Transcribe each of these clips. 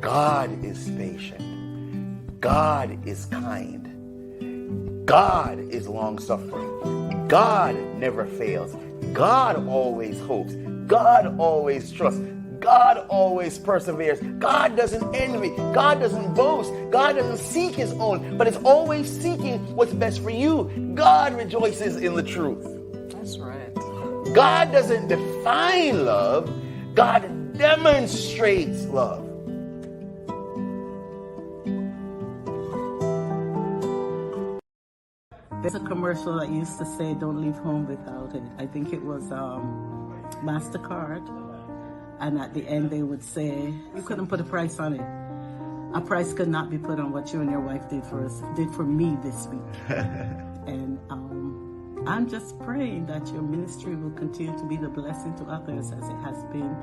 God is patient. God is kind. God is long-suffering. God never fails. God always hopes. God always trusts. God always perseveres. God doesn't envy. God doesn't boast. God doesn't seek his own, but is always seeking what's best for you. God rejoices in the truth. That's right. God doesn't define love. God demonstrates love. There's a commercial that used to say, "Don't leave home without it." I think it was MasterCard. And at the end they would say, you couldn't put a price on it. A price could not be put on what you and your wife did for me this week. And I'm just praying that your ministry will continue to be the blessing to others as it has been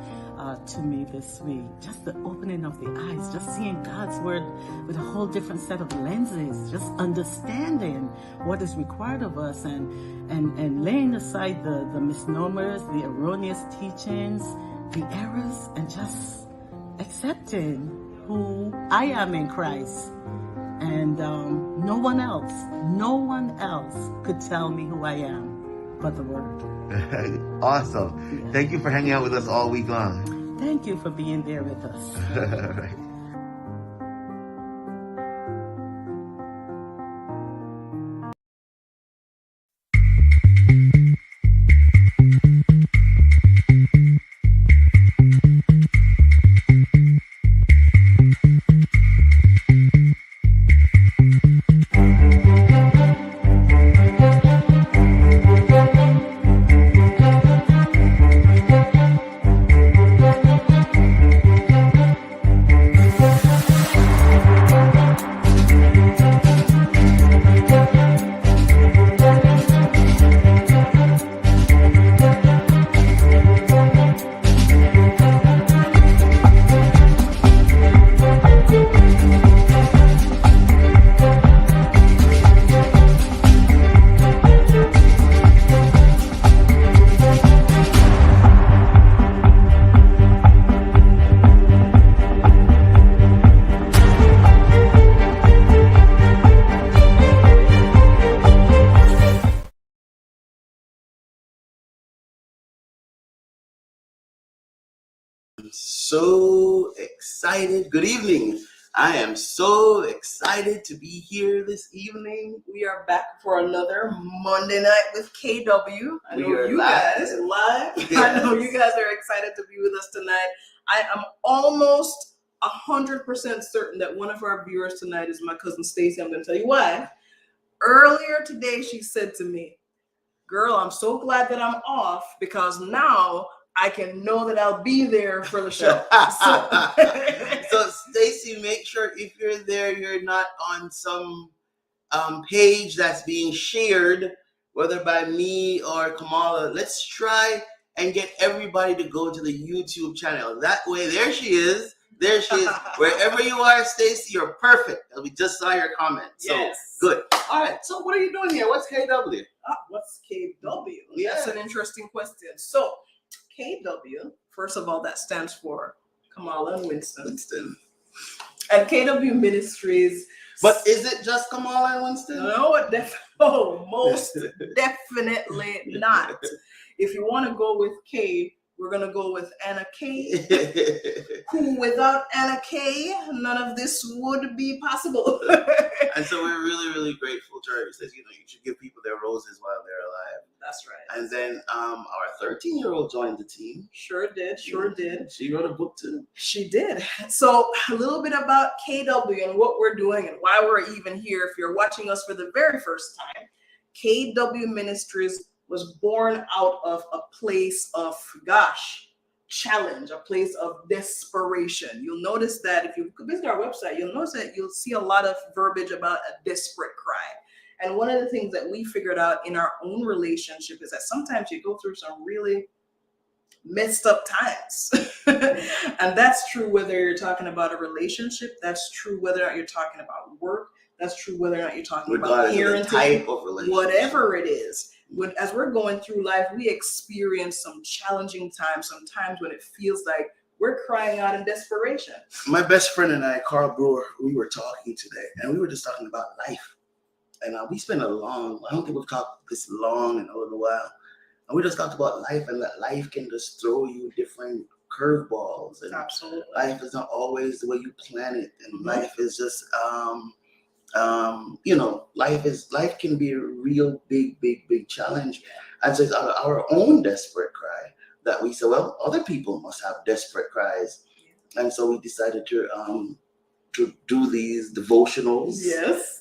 to me this week. Just the opening of the eyes, just seeing God's word with a whole different set of lenses, just understanding what is required of us and laying aside the misnomers, the erroneous teachings, the errors, and just accepting who I am in Christ. And no one else could tell me who I am but the Word. Awesome. Yeah. Thank you for hanging out with us all week long. Thank you for being there with us. Right. am so excited. Good evening. I am so excited to be here this evening. We are back for another Monday night with KW. I know you guys live. Yes. I know you guys are excited to be with us tonight. I am almost 100% certain that one of our viewers tonight is my cousin Stacy. I'm going to tell you why. Earlier today, she said to me, "Girl, I'm so glad that I'm off because now I can know that I'll be there for the show." So Stacy, make sure if you're there, you're not on some page that's being shared, whether by me or Kamala. Let's try and get everybody to go to the YouTube channel. That way, there she is. There she is. Wherever you are, Stacy, you're perfect. We just saw your comment. So Yes. good. All right. So what are you doing here? What's KW? What's KW? Yeah. That's an interesting question. So KW, first of all, that stands for Kamala and Winston. And KW Ministries. But is it just Kamala and Winston? No, most definitely not. If you want to go with K, we're going to go with Anna K. Who, without Anna K, none of this would be possible. And so we're really, really grateful to her. It says, you should give people their roses while they're alive. That's right. And then our 13-year-old joined the team. Sure did. She wrote a book too. She did. So a little bit about KW and what we're doing and why we're even here. If you're watching us for the very first time, KW Ministries was born out of a place of, challenge, a place of desperation. You'll notice that if you visit our website, you'll notice that you'll see a lot of verbiage about a desperate cry. And one of the things that we figured out in our own relationship is that sometimes you go through some really messed up times. And that's true whether you're talking about a relationship, that's true whether or not you're talking about work, that's true whether or not you're talking about parenting, type of relationship, whatever it is. As we're going through life, we experience some challenging times, some times when it feels like we're crying out in desperation. My best friend and I, Carl Brewer, we were talking today, and we were just talking about life. And we spent I don't think we've talked this long in a little while. And we just talked about life and that life can just throw you different curveballs. And absolutely. Life is not always the way you plan it. And life is just, life can be a real big challenge. And so it's our own desperate cry that we say, well, other people must have desperate cries. And so we decided to do these devotionals. Yes.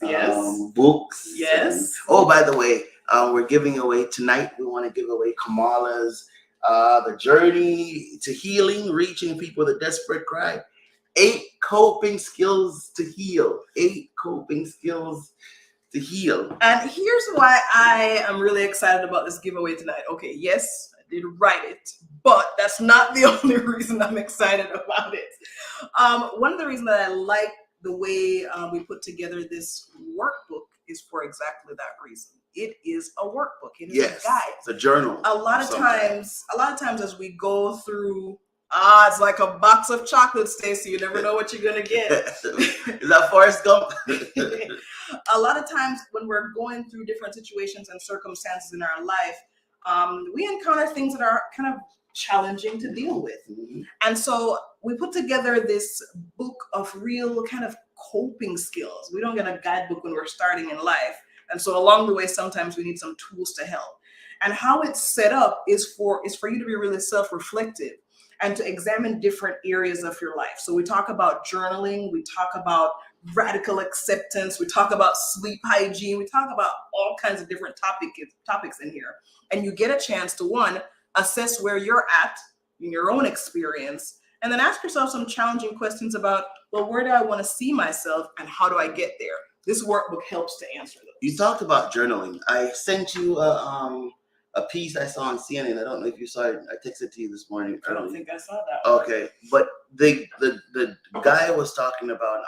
Books. Yes. And, by the way, we're giving away tonight. We want to give away Kamala's The Journey to Healing, Reaching People with a Desperate Cry. 8 coping skills to heal. 8 coping skills to heal. And here's why I am really excited about this giveaway tonight. Okay, yes, I did write it, but that's not the only reason I'm excited about it. One of the reasons that I like the way we put together this workbook is for exactly that reason. It is a workbook. It is a guide. It's a journal. A lot of times as we go through, it's like a box of chocolates, Stacey. You never know what you're gonna get. Is that Forrest Gump? A lot of times when we're going through different situations and circumstances in our life, we encounter things that are kind of challenging to deal with. Mm-hmm. And so we put together this book of real kind of coping skills. We don't get a guidebook when we're starting in life. And so along the way, sometimes we need some tools to help. And how it's set up is for you to be really self-reflective and to examine different areas of your life. So we talk about journaling, we talk about radical acceptance, we talk about sleep hygiene, we talk about all kinds of different topics in here. And you get a chance to, one, assess where you're at in your own experience, and then ask yourself some challenging questions about, well, where do I want to see myself and how do I get there? This workbook helps to answer those. You talked about journaling. I sent you a piece I saw on CNN. I don't know if you saw it. I texted to you this morning. I don't think I saw that one. Okay, but the guy was talking about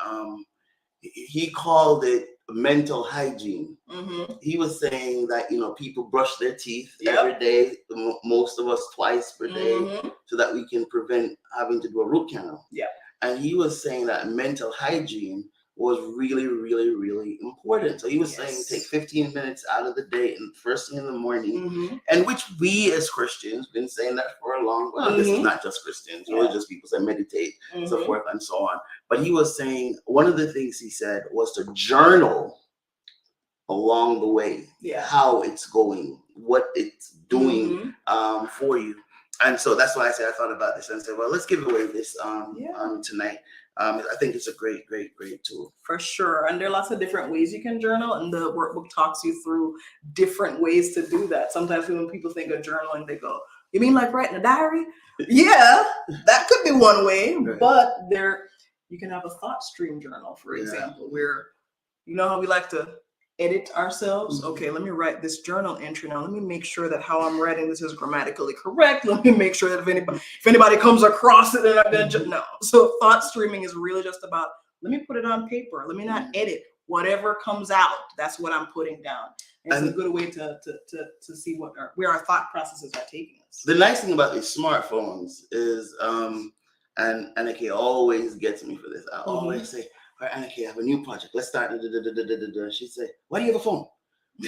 he called it mental hygiene. Mm-hmm. He was saying that people brush their teeth every day, most of us twice per day, so that we can prevent having to do a root canal. Yeah. And he was saying that mental hygiene was really, really, really important. So he was saying Yes. take 15 minutes out of the day and first thing in the morning, Mm-hmm. and which we as Christians been saying that for a long time. Well, this is Mhm. not just Christians, Yeah. religious people say meditate, so Mm-hmm. forth and so on. But he was saying one of the things he said was to journal along the way, Yeah. how it's going, what it's doing Mhm. for you. And so that's why I said I thought about this and said, well, let's give away this Yeah. tonight. I think it's a great, great, great tool. For sure. And there are lots of different ways you can journal, and the workbook talks you through different ways to do that. Sometimes when people think of journaling, they go, you mean like writing a diary? Yeah, that could be one way, Right. but you can have a thought stream journal, for Yeah. example, where you know how we like to edit ourselves. Mhm. Okay, let me write this journal entry now. Let me make sure that how I'm writing this is grammatically correct. Let me make sure that if anybody comes across it, they're not gonna no. So thought streaming is really just about, let me put it on paper. Let me not edit. Whatever comes out, that's what I'm putting down. And it's a good way to see where our thought processes are taking us. The nice thing about these smartphones is, and Annika always gets me for this. I always say, all right, Annika, I have a new project. Let's start. She say, why do you have a phone?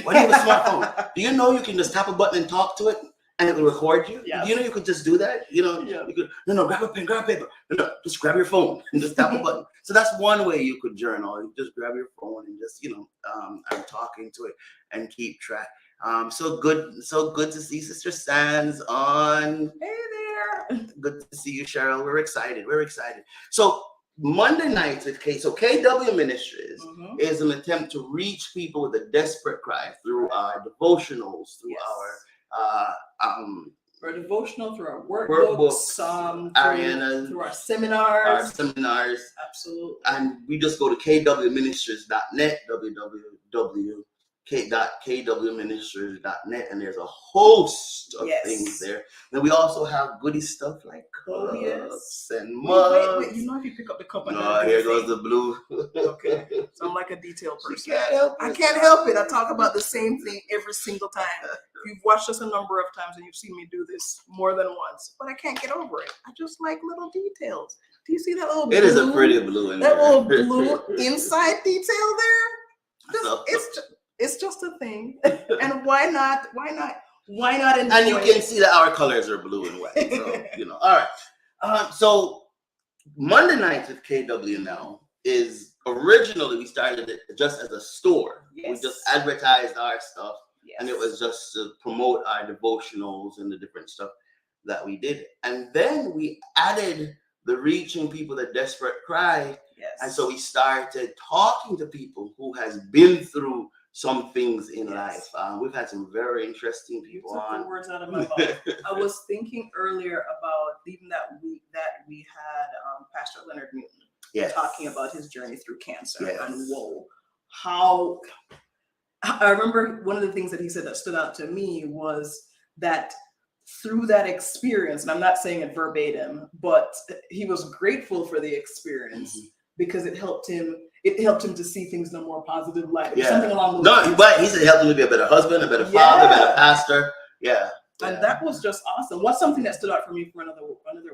Why do you have a smartphone? Do you know you can just tap a button and talk to it and it will record you? Yes. Do you know you could just do that? You know, Yeah. you could, no, grab a pen, grab paper. No, just grab your phone and just tap a button. So that's one way you could journal. You just grab your phone and just, I'm talking to it and keep track. So good to see Sister Sands on. Hey there. Good to see you, Cheryl. We're excited. So Monday nights with KW Ministries is an attempt to reach people with a desperate cry through our devotionals, through our devotional, through our workbooks, through our seminars. Absolutely. And we just go to kwministries.net, www.kwministries.net, and there's a host of things there. Then we also have goody stuff like cups and mugs. Wait, you know if you pick up the cup and here goes the blue. Okay, so I'm like a detail person. I can't help it. I talk about the same thing every single time. You've watched us a number of times and you've seen me do this more than once, but I can't get over it. I just like little details. Do you see that little blue? It is a pretty blue in there. That little blue inside detail there? It's just a thing. And why not enjoy and you can see that our colors are blue and white. So, all right. So Monday nights with KW now is originally we started it just as a store. Yes. We just advertised our stuff. Yes. And it was just to promote our devotionals and the different stuff that we did. And then we added the reaching people that desperate cry. Yes. And so we started talking to people who has been through some things in life. We've had some very interesting people you took on. the words out of my mouth. I was thinking earlier about even that week that we had Pastor Leonard Newton talking about his journey through cancer. And how I remember one of the things that he said that stood out to me was that through that experience, and I'm not saying it verbatim, but he was grateful for the experience because it helped him to see things in a more positive light. Something along those lines. But he said it helped him to be a better husband, a better father, a better pastor. Yeah. And that was just awesome. What's something that stood out for me for another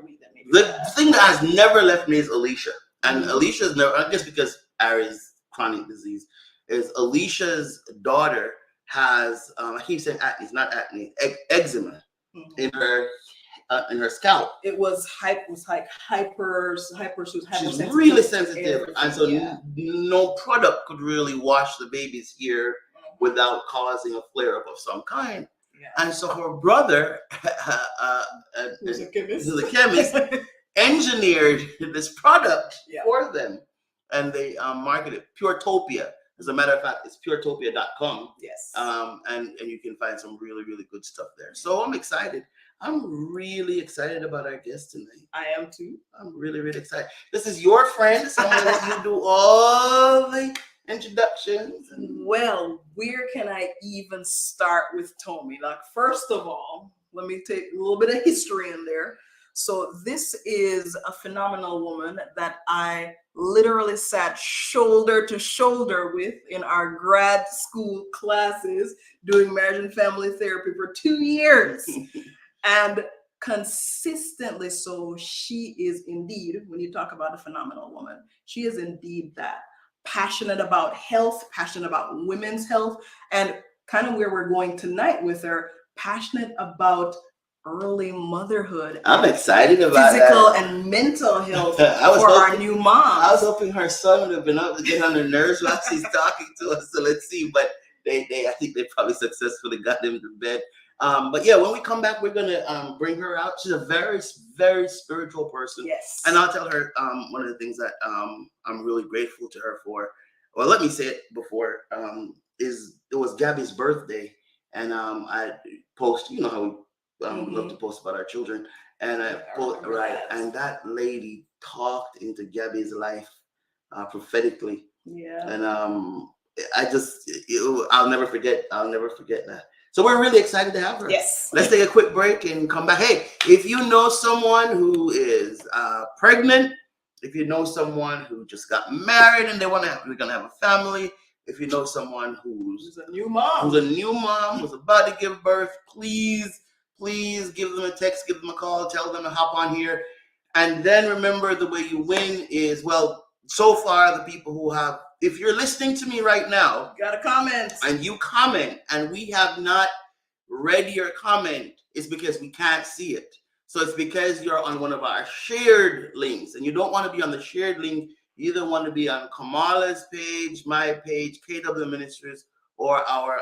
week that maybe the thing that has never left me is Alicia. And Alicia's never, I guess because Ari's chronic disease, is Alicia's daughter has I keep saying acne, it's not acne, eczema in her scalp. It was hyper. She's really sensitive, and so no product could really wash the baby's ear without causing a flare up of some kind. Yeah. And so her brother, who's a chemist, engineered this product for them, and they marketed Puretopia. As a matter of fact, it's puretopia.com. Yes. And you can find some really, really good stuff there. So I'm excited. I'm really excited about our guest tonight. I am too. I'm really, really excited. This is your friend. So I'm going to let you do all the introductions. Well, where can I even start with Tomi? Like, first of all, let me take a little bit of history in there. So this is a phenomenal woman that I literally sat shoulder to shoulder with in our grad school classes doing marriage and family therapy for 2 years. And consistently so, she is indeed, when you talk about a phenomenal woman, she is indeed that. passionate about health, passionate about women's health, and kind of where we're going tonight with her, passionate about early motherhood. I'm excited about physical that. and mental health for our new moms. I was hoping her son would have been able to get on her nerves while she's talking to us. So let's see. But I think they probably successfully got him to bed. But yeah, when we come back, we're gonna bring her out. She's a very, very spiritual person. Yes. And I'll tell her one of the things that I'm really grateful to her for. Well, let me say it before. It was Gabby's birthday, and I post. You know how we love to post about our children, and and that lady talked into Gabby's life prophetically. Yeah. And I'll never forget that. So we're really excited to have her. Yes. Let's take a quick break and come back. Hey, if you know someone who is pregnant, if you know someone who just got married and we're gonna have a family, if you know someone who's a new mom, who's about to give birth, please give them a text, give them a call, tell them to hop on here. And then remember, the way you win is, well, so far the people who have, if you're listening to me right now, got a comment, and you comment and we have not read your comment, it's because we can't see it. So it's because you're on one of our shared links, and you don't want to be on the shared link. You either want to be on Kamala's page, my page, KW Ministries, or our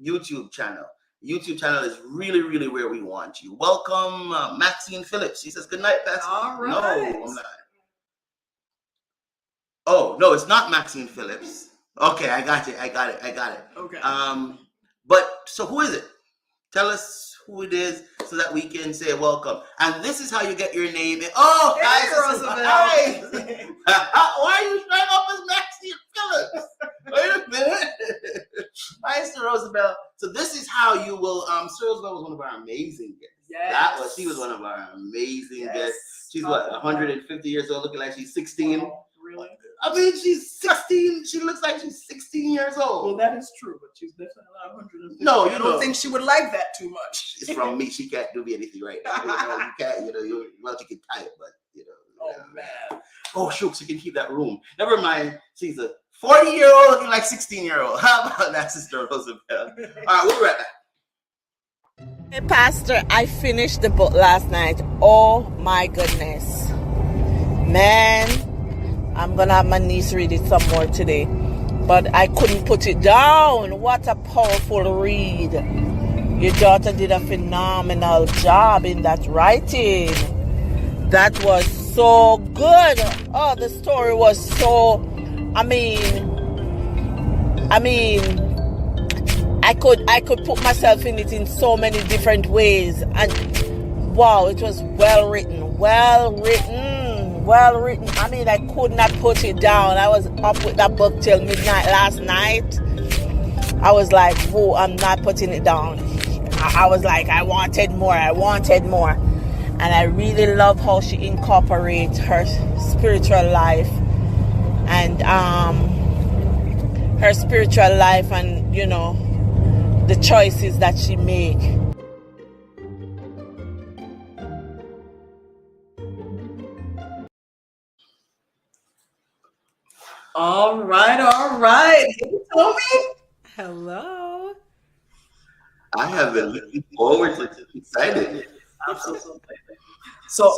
YouTube channel. YouTube channel is really, really where we want you. Welcome, Maxine Phillips. She says, good night, Pastor. All right. No, I'm not. Oh, no, it's not Maxine Phillips. Okay, I got it. Okay. But so who is it? Tell us who it is so that we can say welcome. And this is how you get your name. Oh, hey, hi, Roosevelt. Hi. Why are you showing up as Maxine Phillips? Wait a minute. Hi, Sir Roosevelt. So this is how you will. Sir Roosevelt was one of our amazing guests. Yes. She was one of our amazing guests. She's 150 years old, looking like she's 16. Oh, really? I mean, she's 16. She looks like she's 16 years old. Well, that is true, but she's definitely not 150. No, I don't think she would like that too much. It's from me. She can't do me anything right now. You can't, well, she can type, but, Oh, man. Oh, shoot, she can keep that room. Never mind. She's a 40-year-old looking like 16-year-old. How about that, Sister Roosevelt? All right, we'll be right back. Hey, Pastor, I finished the book last night. Oh, my goodness. Man, I'm going to have my niece read it some more today. But I couldn't put it down. What a powerful read. Your daughter did a phenomenal job in that writing. That was so good. Oh, the story was so, I could put myself in it in so many different ways. And wow, it was well written. I mean, I could not put it down. I was up with that book till midnight last night. I was like, whoa, I'm not putting it down. I was like, I wanted more. And I really love how she incorporates her spiritual life and the choices that she makes. All right. Hey, Tommy. Hello. I have been looking forward to it. Excited. Absolutely. So,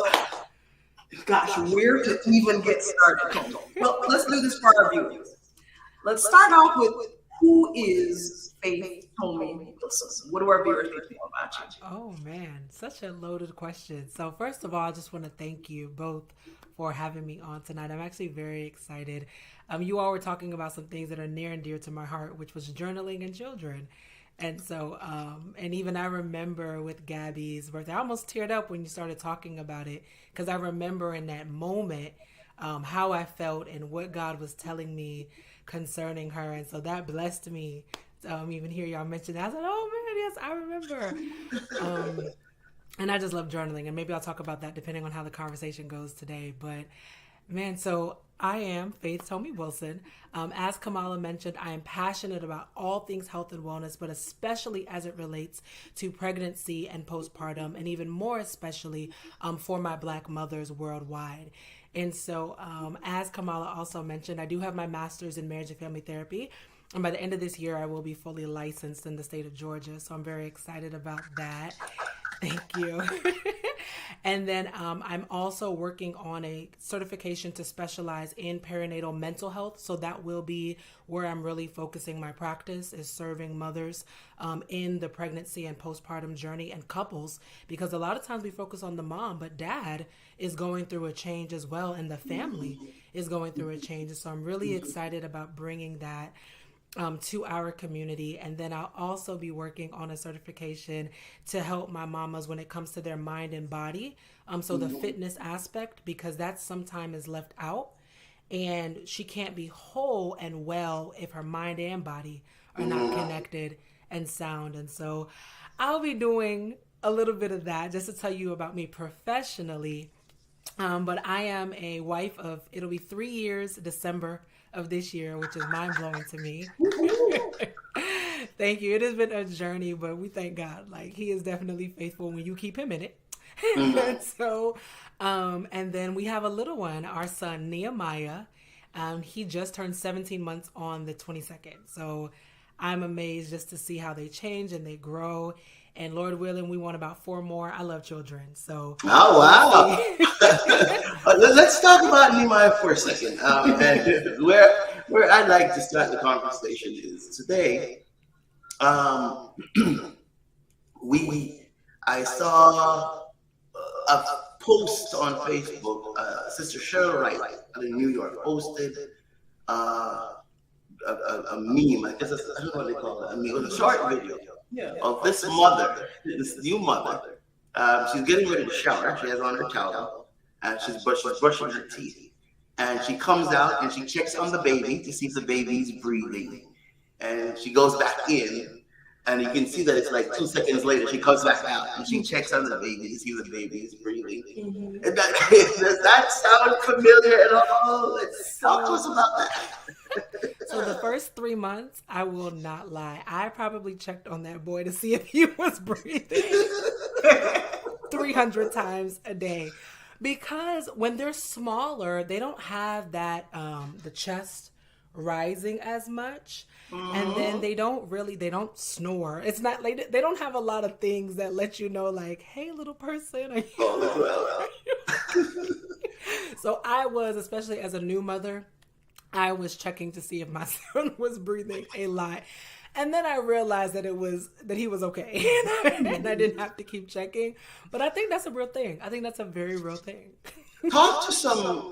gosh, where to even get started? Well, let's do this for our viewers. Let's start off with who is Faith-Tomi Wilson? What do our viewers need to know about you? Oh man, such a loaded question. So first of all, I just want to thank you both for having me on tonight. I'm actually very excited. You all were talking about some things that are near and dear to my heart, which was journaling and children. And so, and even I remember with Gabby's birthday, I almost teared up when you started talking about it, because I remember in that moment how I felt and what God was telling me concerning her. And so that blessed me. Even hear y'all mention that. I said, oh man, yes, I remember. And I just love journaling, and maybe I'll talk about that depending on how the conversation goes today. But man, so I am Faith-Tomi Wilson. As Kamala mentioned, I am passionate about all things health and wellness, but especially as it relates to pregnancy and postpartum, and even more especially for my Black mothers worldwide. And so, as Kamala also mentioned, I do have my master's in marriage and family therapy. And by the end of this year, I will be fully licensed in the state of Georgia. So I'm very excited about that. Thank you. And then I'm also working on a certification to specialize in perinatal mental health. So that will be where I'm really focusing my practice, is serving mothers in the pregnancy and postpartum journey, and couples, because a lot of times we focus on the mom, but dad is going through a change as well, and the family is going through a change. So I'm really excited about bringing that to our community. And then I'll also be working on a certification to help my mamas when it comes to their mind and body. So the fitness aspect, because that sometimes is left out, and she can't be whole and well if her mind and body are not connected and sound. And so I'll be doing a little bit of that just to tell you about me professionally. But I am a wife of, it'll be 3 years, December of this year, which is mind blowing to me. Thank you. It has been a journey, but we thank God. Like, he is definitely faithful when you keep him in it. So, and then we have a little one, our son, Nehemiah. He just turned 17 months on the 22nd. So I'm amazed just to see how they change and they grow. And Lord willing, we want about 4 more. I love children. So. Oh, wow. Let's talk about Nehemiah for a second. And where I'd like to start the conversation is today. I saw a post on Facebook. Sister Cheryl Wright in New York posted a meme. I guess I don't know what they call it. A meme. It was a short video of this mother, this new mother. She's getting ready to shower. She has on her towel, and she's brushing her teeth. And she comes out and she checks on the baby to see if the baby's breathing. And she goes back in, and you can see that it's like 2 seconds later she comes back out and she checks on the baby to see if the baby is breathing. And does that sound familiar at all? Let's talk to us about that. So the first 3 months, I will not lie, I probably checked on that boy to see if he was breathing 300 times a day. Because when they're smaller, they don't have that, the chest rising as much. And then they don't snore. It's not like, they don't have a lot of things that let you know, like, hey, little person. Are you So I was, especially as a new mother, I was checking to see if my son was breathing a lot. And then I realized that he was okay. And I didn't have to keep checking. But I think that's a real thing. I think that's a very real thing. Talk to some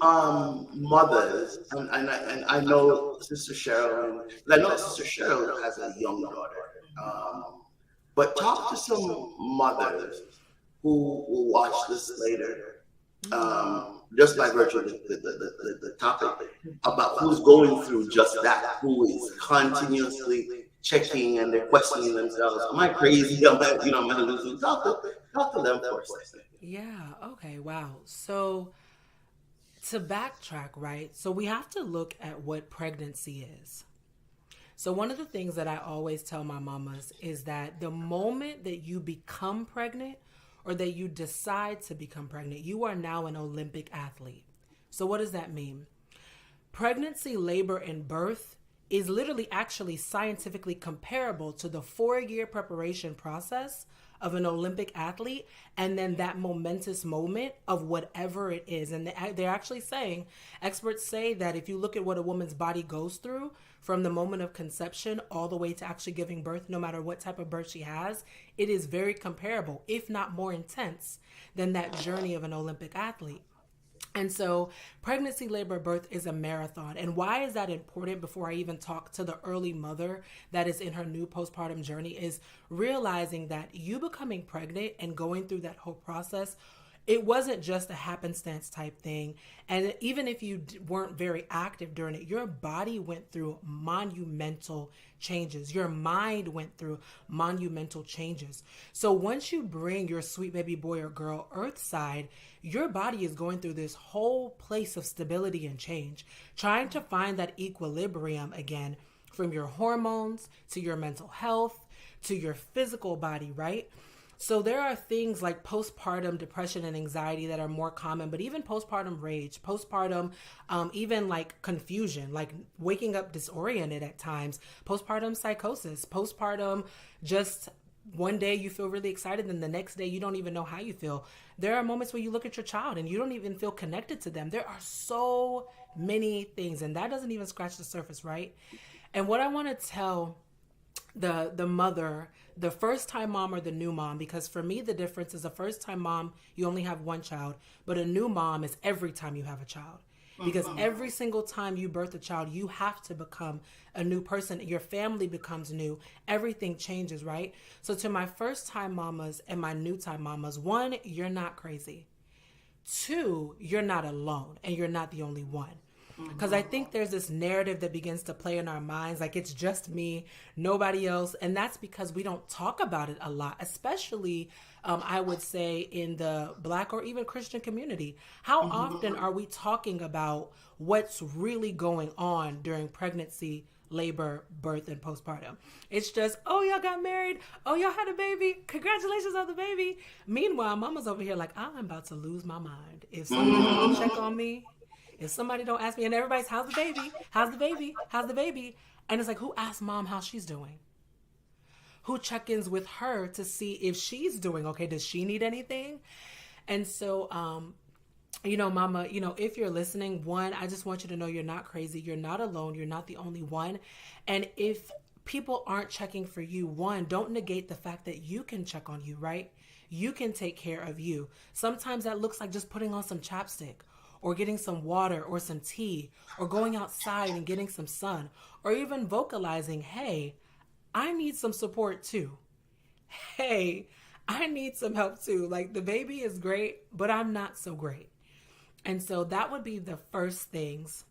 mothers, and I know Sister Cheryl. I know Sister Cheryl has a young daughter. But talk to some mothers who will watch this later, just by virtue of the topic, about who's going through just that, who is continuously checking and they're questioning themselves. Am I crazy? Am I hallucinating? Talk to them for a second. Yeah. Okay. Wow. So to backtrack, right? So we have to look at what pregnancy is. So one of the things that I always tell my mamas is that the moment that you become pregnant or that you decide to become pregnant, you are now an Olympic athlete. So what does that mean? Pregnancy, labor, and birth is literally actually scientifically comparable to the 4-year preparation process of an Olympic athlete, and then that momentous moment of whatever it is. And they're actually saying, experts say that if you look at what a woman's body goes through from the moment of conception all the way to actually giving birth, no matter what type of birth she has, it is very comparable, if not more intense, than that journey of an Olympic athlete. And so pregnancy, labor, birth is a marathon. And why is that important before I even talk to the early mother that is in her new postpartum journey is realizing that you becoming pregnant and going through that whole process, it wasn't just a happenstance type thing. And even if you weren't very active during it, your body went through monumental changes. Your mind went through monumental changes. So once you bring your sweet baby boy or girl earthside, your body is going through this whole place of stability and change, trying to find that equilibrium again, from your hormones to your mental health to your physical body, right? So there are things like postpartum depression and anxiety that are more common, but even postpartum rage, postpartum, even like confusion, like waking up disoriented at times, postpartum psychosis, postpartum just one day you feel really excited and the next day you don't even know how you feel. There are moments where you look at your child and you don't even feel connected to them. There are so many things, and that doesn't even scratch the surface, right? And what I want to tell the mother, the first time mom or the new mom, because for me the difference is a first time mom, you only have one child, but a new mom is every time you have a child. Because every single time you birth a child, you have to become a new person. Your family becomes new. Everything changes, right? So to my first time mamas and my new time mamas, one, you're not crazy. Two, you're not alone and you're not the only one. Because I think there's this narrative that begins to play in our minds, like it's just me, nobody else. And that's because we don't talk about it a lot, especially I would say in the Black or even Christian community. How often are we talking about what's really going on during pregnancy, labor, birth, and postpartum? It's just, oh, y'all got married. Oh, y'all had a baby. Congratulations on the baby. Meanwhile, mama's over here like, I'm about to lose my mind. If somebody don't check on me, if somebody don't ask me, and everybody's, how's the baby? How's the baby? How's the baby? And it's like, who asked mom how she's doing? Who check-ins with her to see if she's doing okay? Does she need anything? And so, mama, if you're listening, one, I just want you to know you're not crazy. You're not alone. You're not the only one. And if people aren't checking for you, one, don't negate the fact that you can check on you, right? You can take care of you. Sometimes that looks like just putting on some chapstick, or getting some water or some tea, or going outside and getting some sun, or even vocalizing, hey, I need some support too. Hey, I need some help too. Like, the baby is great, but I'm not so great. And so that would be the first things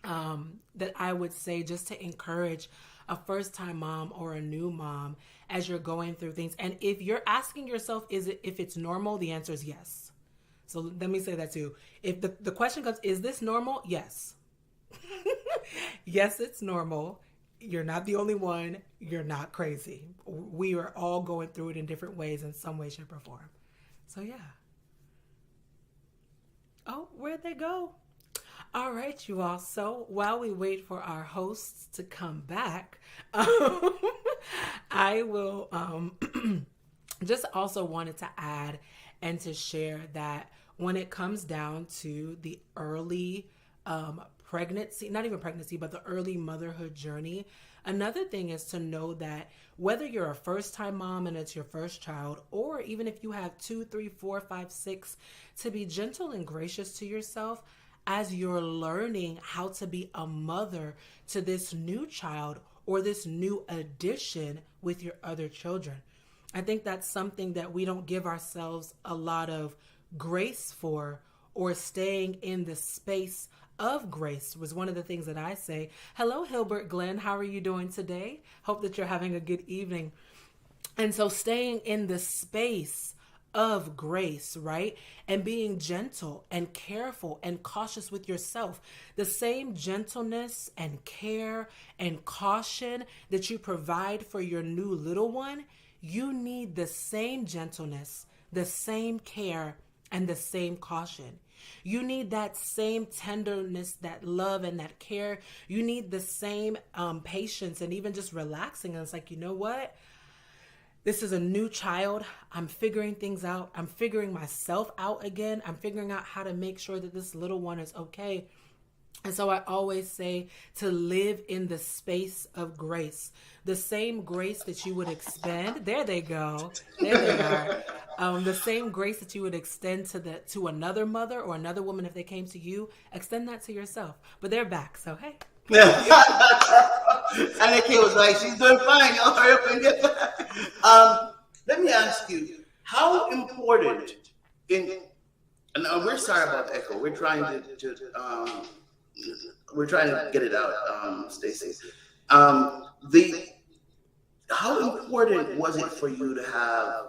that I would say, just to encourage a first-time mom or a new mom as you're going through things. And if you're asking yourself, if it's normal, the answer is yes. So let me say that too. If the question comes, is this normal? Yes. Yes, it's normal. You're not the only one. You're not crazy. We are all going through it in different ways, in some way, shape, or form. So yeah. Oh, where'd they go? All right, you all. So while we wait for our hosts to come back, I will just also wanted to add and to share that when it comes down to the early pregnancy, not even pregnancy, but the early motherhood journey, another thing is to know that whether you're a first-time mom and it's your first child, or even if you have 2, 3, 4, 5, 6, to be gentle and gracious to yourself as you're learning how to be a mother to this new child or this new addition with your other children. I think that's something that we don't give ourselves a lot of grace for, or staying in the space of grace was one of the things that I say. Hello, Hilbert Glenn. How are you doing today? Hope that you're having a good evening. And so staying in the space of grace, right? And being gentle and careful and cautious with yourself. The same gentleness and care and caution that you provide for your new little one, you need the same gentleness, the same care, and the same caution. You need that same tenderness, that love, and that care. You need the same patience and even just relaxing. And it's like, you know what? This is a new child. I'm figuring things out. I'm figuring myself out again. I'm figuring out how to make sure that this little one is okay. And so I always say to live in the space of grace, the same grace that you would expend. There they go. There they are. The same grace that you would extend to another mother or another woman if they came to you, extend that to yourself. But they're back, so hey. And the kid was like, she's doing fine. Y'all hurry up and get back. Let me ask you, how important and we're sorry about the echo. We're trying to get it out, Stacey. How important was it for you to have?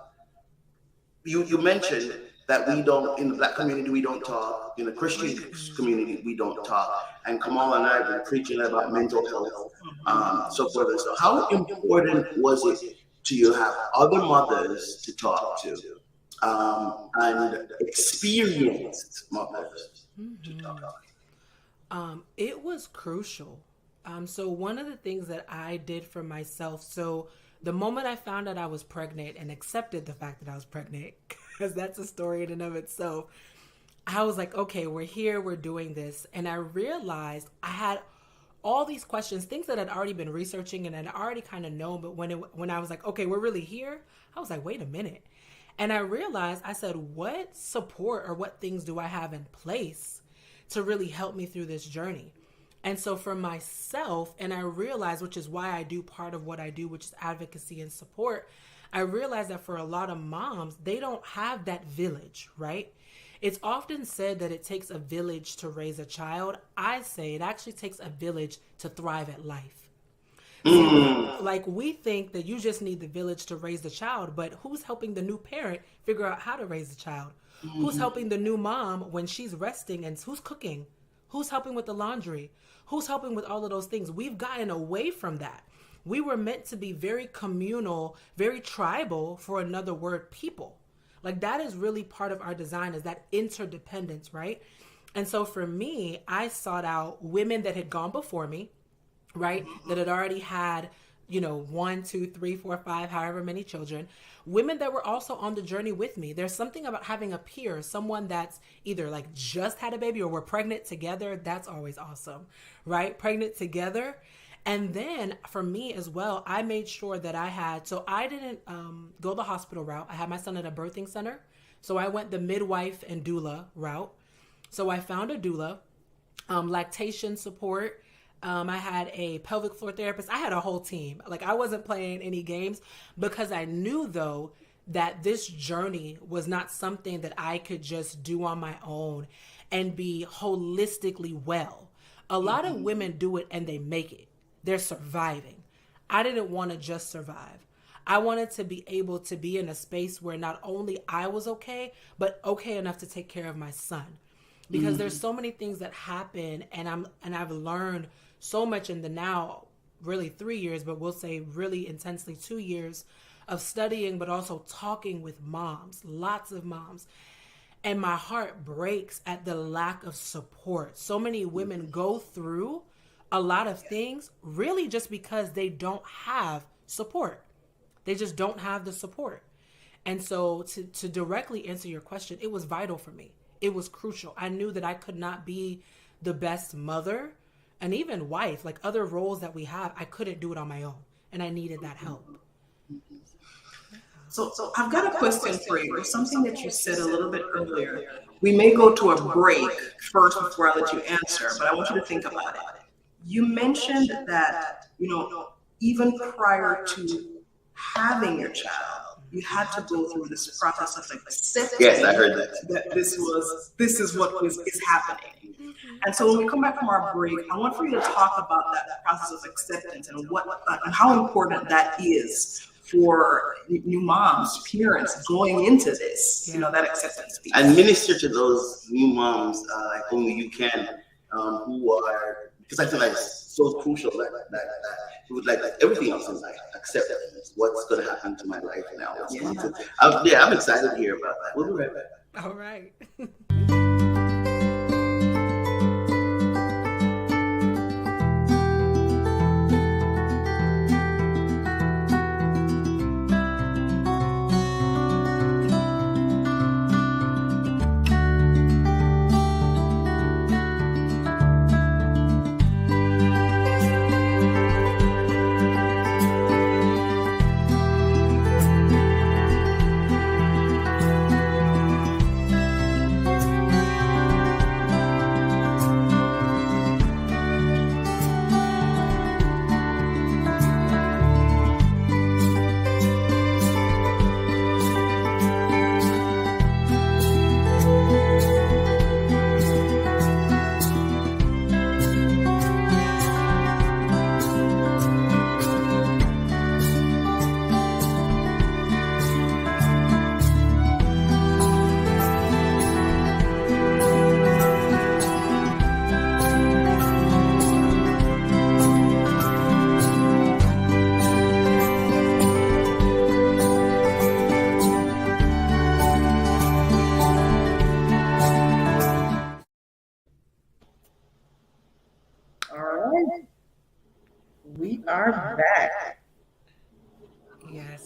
You mentioned that we don't, in the Black community, we don't talk. In the Christian community, we don't talk. And Kamal and I have been preaching about mental health, so forth and so. How important was it do you have other mothers to talk to, and experienced mothers to talk to? It was crucial. So one of the things that I did for myself, so the moment I found out I was pregnant and accepted the fact that I was pregnant, because that's a story in and of itself, I was like, okay, we're here, we're doing this. And I realized I had all these questions, things that I'd already been researching and I'd already kind of known. But when I was like, okay, we're really here, I was like, wait a minute. And I realized, I said, what support or what things do I have in place to really help me through this journey? And so for myself, and I realized, which is why I do part of what I do, which is advocacy and support, I realized that for a lot of moms, they don't have that village, right? It's often said that it takes a village to raise a child. I say it actually takes a village to thrive at life. Like, we think that you just need the village to raise the child, but who's helping the new parent figure out how to raise the child? Who's helping the new mom when she's resting, and who's cooking? Who's helping with the laundry? Who's helping with all of those things? We've gotten away from that. We were meant to be very communal, very tribal, for another word, people. Like, that is really part of our design, is that interdependence, right? And so for me, I sought out women that had gone before me, right? That had already had, 1, 2, 3, 4, 5, however many children. Women that were also on the journey with me. There's something about having a peer, someone that's either like just had a baby or we're pregnant together. That's always awesome, right? Pregnant together. And then for me as well, I made sure that so I didn't go the hospital route. I had my son at a birthing center. So I went the midwife and doula route. So I found a doula, lactation support. I had a pelvic floor therapist. I had a whole team. Like, I wasn't playing any games, because I knew, though, that this journey was not something that I could just do on my own and be holistically well. A lot of women do it and they make it. They're surviving. I didn't want to just survive. I wanted to be able to be in a space where not only I was okay, but okay enough to take care of my son. Because there's so many things that happen, and I've learned so much in the now, really 3 years, but we'll say really intensely 2 years of studying, but also talking with moms, lots of moms. And my heart breaks at the lack of support. So many women go through a lot of things really just because they don't have support. They just don't have the support. And so to directly answer your question, it was vital for me. It was crucial. I knew that I could not be the best mother and even wife, like other roles that we have. I couldn't do it on my own, and I needed that help. So I've got a question for you. There's something that you said a little bit earlier. We may go to a break first before I let you answer, but I want you to think about it. You mentioned that, even prior to having your child, you had to go through this process of accepting. Yes, I heard that. This is what is happening. And so when we come back from our break, I want for you to talk about that process of acceptance and and how important that is for new moms, parents going into this, that acceptance piece. And minister to those new moms like only you can, who are, because I feel like it's so crucial that it would like everything else in life, acceptance. What's going to happen to my life now? I'm excited to hear about that. We'll be right back. All right.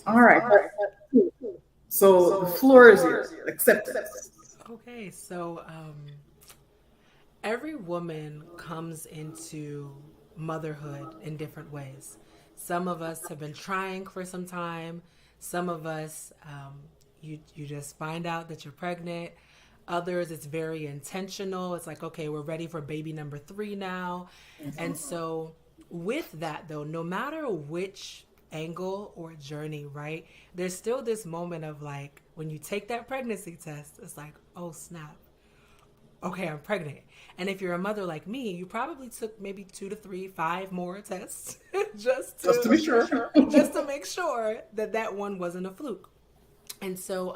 All right. So the floor is yours. Acceptance. Okay, so every woman comes into motherhood in different ways. Some of us have been trying for some time. Some of us, you just find out that you're pregnant. Others, it's very intentional. It's like, okay, we're ready for baby number 3 now. And so with that, though, no matter which angle or journey, right, there's still this moment of like, when you take that pregnancy test, it's like, oh, snap. Okay, I'm pregnant. And if you're a mother like me, you probably took maybe 2 to 3, 5 more tests just to be sure, just to make sure that one wasn't a fluke. And so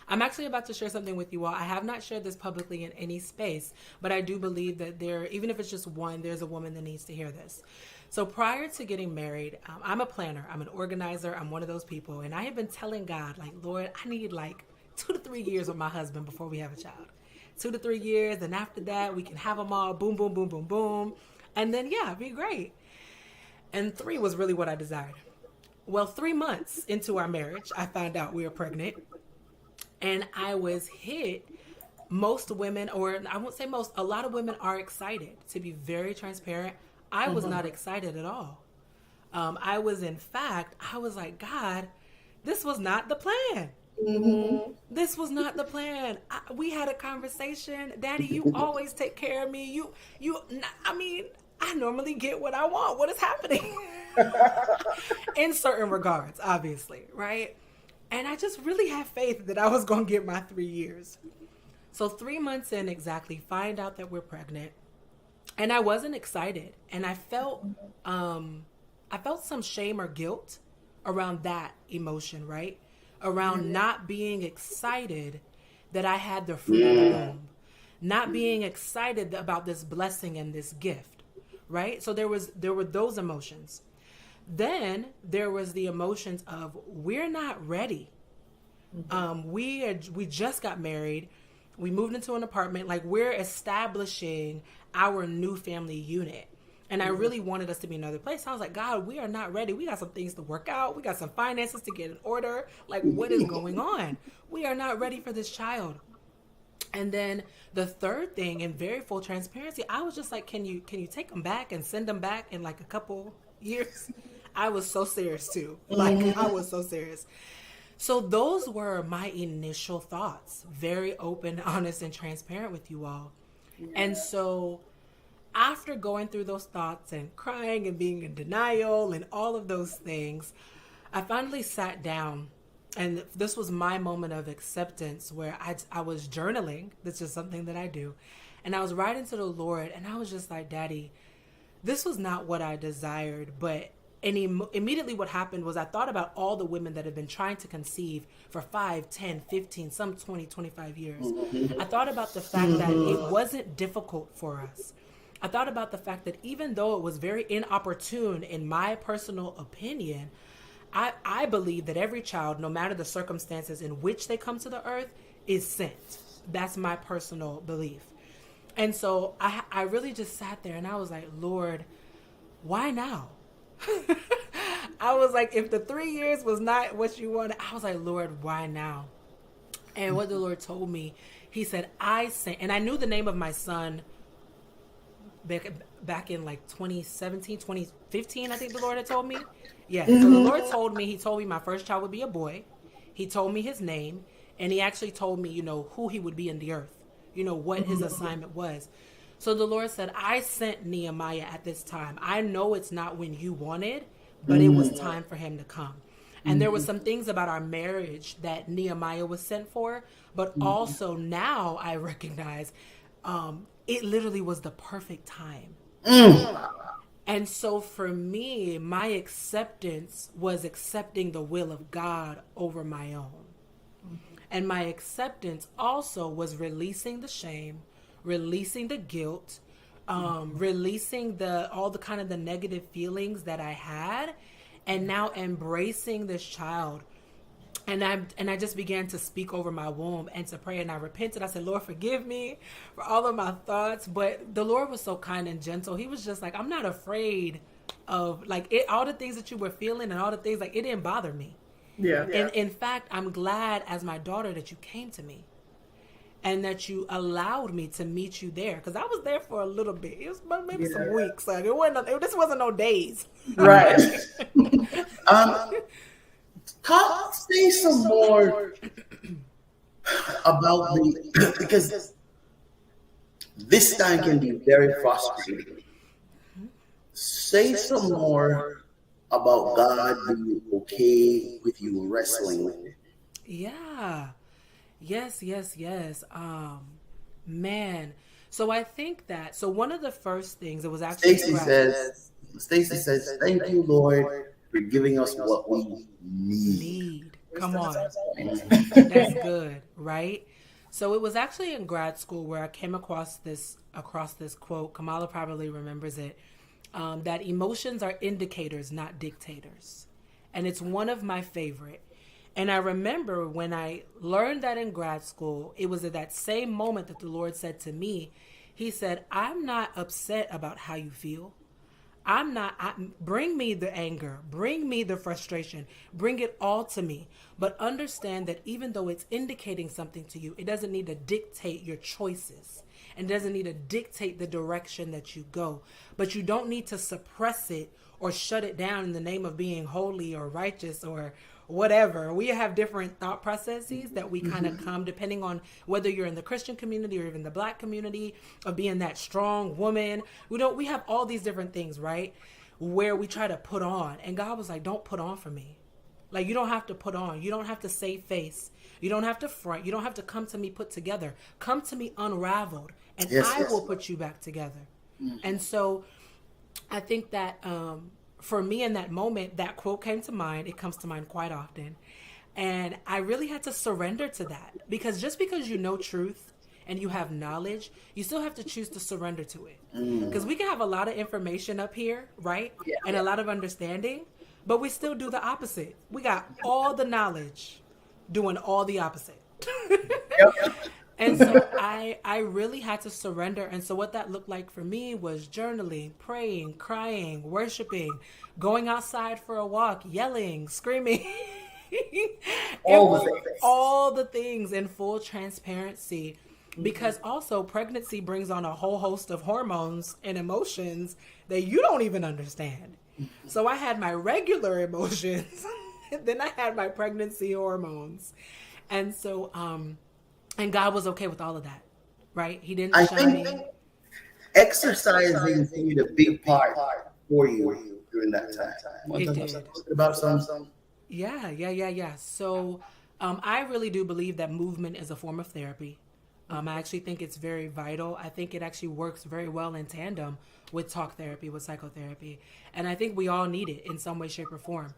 I'm actually about to share something with you all. I have not shared this publicly in any space, but I do believe that even if it's just one, there's a woman that needs to hear this. So prior to getting married, I'm a planner. I'm an organizer. I'm one of those people. And I have been telling God, like, Lord, I need like 2 to 3 years with my husband before we have a child. 2 to 3 years. And after that, we can have them all. Boom, boom, boom, boom, boom. And then, yeah, it'd be great. And 3 was really what I desired. Well, 3 months into our marriage, I found out we were pregnant. And I was hit. Most women, or I won't say most, a lot of women are excited. To be very transparent, I was not excited at all. I was like, God, this was not the plan. This was not the plan. We had a conversation. Daddy, you always take care of me. I normally get what I want. What is happening? In certain regards, obviously, right? And I just really had faith that I was going to get my 3 years. So 3 months in exactly, find out that we're pregnant. And I wasn't excited. And I felt some shame or guilt around that emotion, right? Around not being excited that I had the fruit of the womb. Not being excited about this blessing and this gift, right? So there were those emotions. Then there was the emotions of we're not ready. We just got married. We moved into an apartment. Like, we're establishing our new family unit. And I really wanted us to be in another place. I was like, God, we are not ready. We got some things to work out. We got some finances to get in order. Like, what is going on? We are not ready for this child. And then the third thing, in very full transparency, I was just like, can you take them back and send them back in like a couple years? I was so serious too. I was so serious. So those were my initial thoughts. Very open, honest, and transparent with you all. Yeah. And so after going through those thoughts and crying and being in denial and all of those things, I finally sat down, and this was my moment of acceptance where I was journaling. This is something that I do. And I was writing to the Lord, and I was just like, Daddy, this was not what I desired. But immediately what happened was I thought about all the women that have been trying to conceive for 5, 10, 15, some 20, 25 years. I thought about the fact that it wasn't difficult for us. I thought about the fact that even though it was very inopportune, in my personal opinion, I believe that every child, no matter the circumstances in which they come to the earth, is sent. That's my personal belief. And so I really just sat there and I was like, Lord, why now? I was like, if the 3 years was not what you wanted, I was like, Lord, why now? And what the Lord told me, he said, I sent, and I knew the name of my son back in like 2017, 2015, I think the Lord had told me. Yeah, so the Lord told me, he told me my first child would be a boy. He told me his name, and he actually told me, who he would be in the earth, what his assignment was. So the Lord said, I sent Nehemiah at this time. I know it's not when you wanted, but it was time for him to come. And there were some things about our marriage that Nehemiah was sent for, but also now I recognize it literally was the perfect time. And so for me, my acceptance was accepting the will of God over my own. And my acceptance also was releasing the shame, releasing the guilt, releasing all the kind of the negative feelings that I had, and now embracing this child. And I just began to speak over my womb and to pray, and I repented. I said, Lord, forgive me for all of my thoughts. But the Lord was so kind and gentle. He was just like, I'm not afraid of all the things that you were feeling and all the things, like, it didn't bother me. Yeah. And in fact, I'm glad as my daughter that you came to me and that you allowed me to meet you there. Because I was there for a little bit. It was maybe some weeks. Like this wasn't no days. Right. Say some more about because this time can be very frustrating. Say some more about God being okay with you wrestling with it. Yeah. Yes. Man. So I think that, one of the first things, it was actually Stacy says, thank you, Lord, for giving us what we need. Come on. That's good, right? So it was actually in grad school where I came across this quote. Kamala probably remembers it. That emotions are indicators, not dictators. And it's one of my favorite. And I remember when I learned that in grad school, it was at that same moment that the Lord said to me, he said, I'm not upset about how you feel. Bring me the anger, bring me the frustration, bring it all to me. But understand that even though it's indicating something to you, it doesn't need to dictate your choices. And doesn't need to dictate the direction that you go. But you don't need to suppress it or shut it down in the name of being holy or righteous or whatever. We have different thought processes that we kind of come depending on whether you're in the Christian community or even the Black community, of being that strong woman. We have all these different things, right? Where we try to put on. And God was like, don't put on for me. Like, you don't have to put on. You don't have to save face. You don't have to front. You don't have to come to me put together. Come to me unraveled, and I will put you back together. And so I think that for me in that moment, that quote came to mind. It comes to mind quite often. And I really had to surrender to that, because just because you know truth and you have knowledge, you still have to choose to surrender to it. Because we can have a lot of information up here, right? Yeah. And a lot of understanding, but we still do the opposite. We got all the knowledge doing all the opposite. And so I really had to surrender. And so what that looked like for me was journaling, praying, crying, worshiping, going outside for a walk, yelling, screaming. All the things in full transparency, because also pregnancy brings on a whole host of hormones and emotions that you don't even understand. So I had my regular emotions, and then I had my pregnancy hormones. And so, and God was okay with all of that, right? He didn't shun me. Exercising played a big part for you during that time. It did. About some. Yeah. So I really do believe that movement is a form of therapy. I actually think it's very vital. I think it actually works very well in tandem with talk therapy, with psychotherapy. And I think we all need it in some way, shape, or form.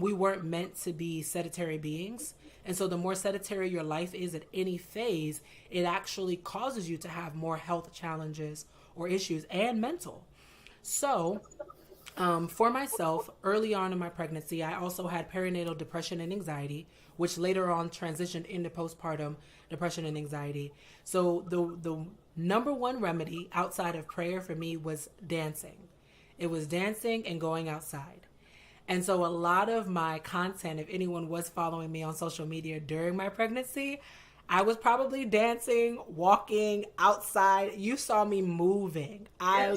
We weren't meant to be sedentary beings. And so the more sedentary your life is at any phase, it actually causes you to have more health challenges or issues, and mental. So for myself, early on in my pregnancy, I also had perinatal depression and anxiety, which later on transitioned into postpartum depression and anxiety. So the number one remedy outside of prayer for me was dancing. It was dancing and going outside. And so a lot of my content, if anyone was following me on social media during my pregnancy, I was probably dancing, walking outside. You saw me moving. I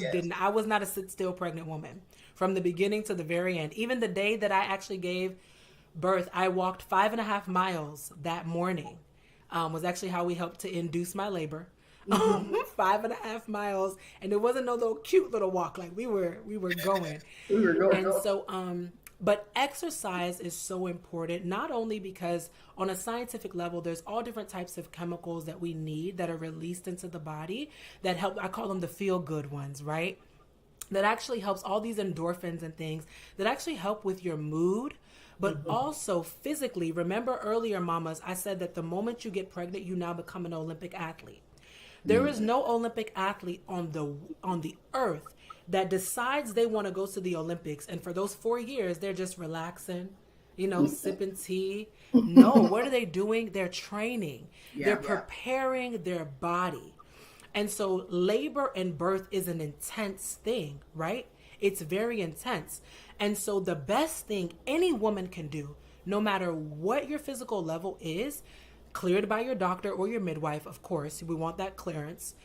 was not a sit still pregnant woman from the beginning to the very end. Even the day that I actually gave birth, I walked 5.5 miles that morning. Was actually how we helped to induce my labor. 5.5 miles, and it wasn't no little cute little walk. Like we were going. And so but exercise is so important, not only because on a scientific level there's all different types of chemicals that we need that are released into the body that help. I call them the feel good ones, right? That actually helps, all these endorphins and things that actually help with your mood, but also physically. Remember earlier, mamas, I said that the moment you get pregnant, you now become an Olympic athlete. There is no Olympic athlete on the earth that decides they want to go to the Olympics, and for those 4 years they're just relaxing, sipping tea. No, what are they doing? They're training. They're preparing their body. And so labor and birth is an intense thing, right? It's very intense. And so the best thing any woman can do no matter what your physical level is, cleared by your doctor or your midwife, of course, we want that clearance,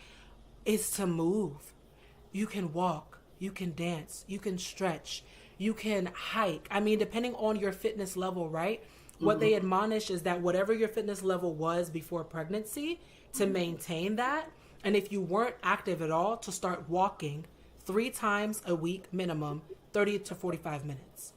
is to move. You can walk, you can dance, you can stretch, you can hike. I mean, depending on your fitness level, right? What they admonish is that whatever your fitness level was before pregnancy, to maintain that. And if you weren't active at all, to start walking 3 times a week minimum, 30 to 45 minutes.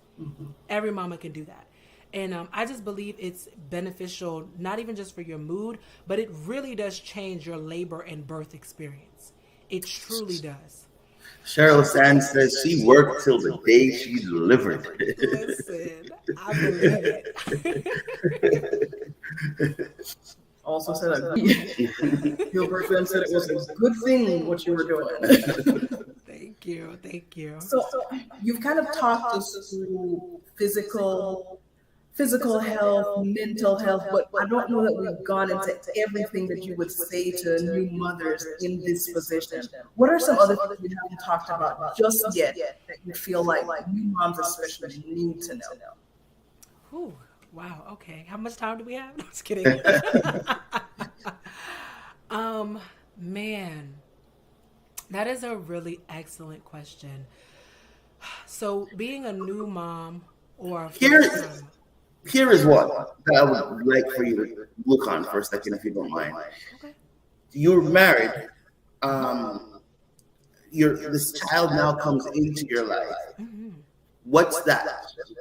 Every mama can do that. And I just believe it's beneficial, not even just for your mood, but it really does change your labor and birth experience. It truly does. Cheryl Sands says she worked till the day she delivered. Listen, I believe it. Also said Gilbert then said it was a good thing what you were doing. Thank you. Thank you. So you've kind of talked us through physical health, mental health, but I don't know that we've gone into everything that you would say to new mothers in this position. What are some other things we haven't talked about just yet that you feel like new moms especially need to know? Ooh, wow. Okay. How much time do we have? I'm just kidding. Man, that is a really excellent question. So being a new mom or Here is what that I would like for you to look on for a second, if you don't mind. Okay. You're married. This child now comes into your life. What's that?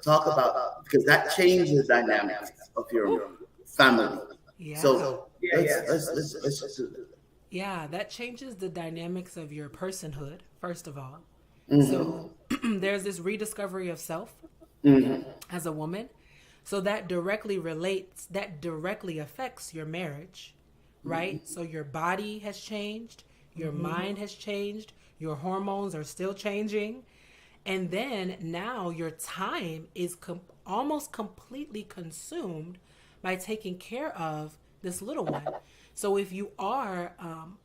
Talk about, because that changes the dynamics of your family. Yeah. So let's do that. Yeah, that changes the dynamics of your personhood, first of all. Mm-hmm. So there's this rediscovery of self as a woman. So that directly affects your marriage, right? So your body has changed, your mind has changed, your hormones are still changing. And then now your time is almost completely consumed by taking care of this little one. So if you are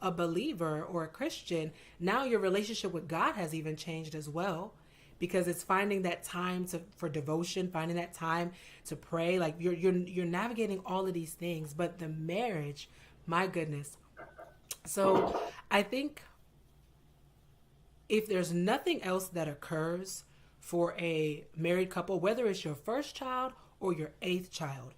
a believer or a Christian, now your relationship with God has even changed as well, because it's finding that time for devotion, finding that time to pray. Like you're navigating all of these things, but the marriage, my goodness. So I think if there's nothing else that occurs for a married couple, whether it's your first child or your 8th child,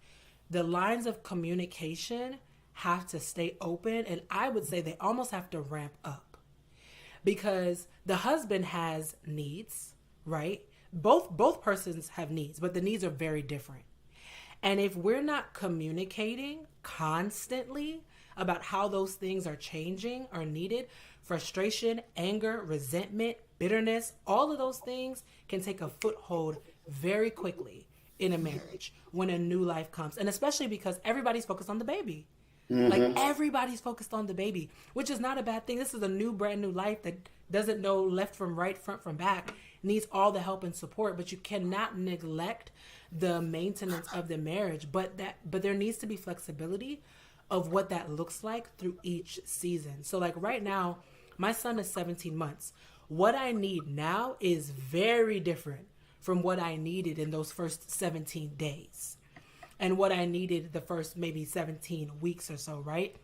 the lines of communication have to stay open. And I would say they almost have to ramp up, because the husband has needs, right? Both persons have needs, but the needs are very different. And if we're not communicating constantly about how those things are changing or needed, frustration, anger, resentment, bitterness, all of those things can take a foothold very quickly in a marriage when a new life comes. And especially because everybody's focused on the baby. Like everybody's focused on the baby, which is not a bad thing. This is a brand new life that doesn't know left from right, front from back, needs all the help and support, but you cannot neglect the maintenance of the marriage. But there needs to be flexibility of what that looks like through each season. So like right now, my son is 17 months. What I need now is very different from what I needed in those first 17 days and what I needed the first maybe 17 weeks or so, right?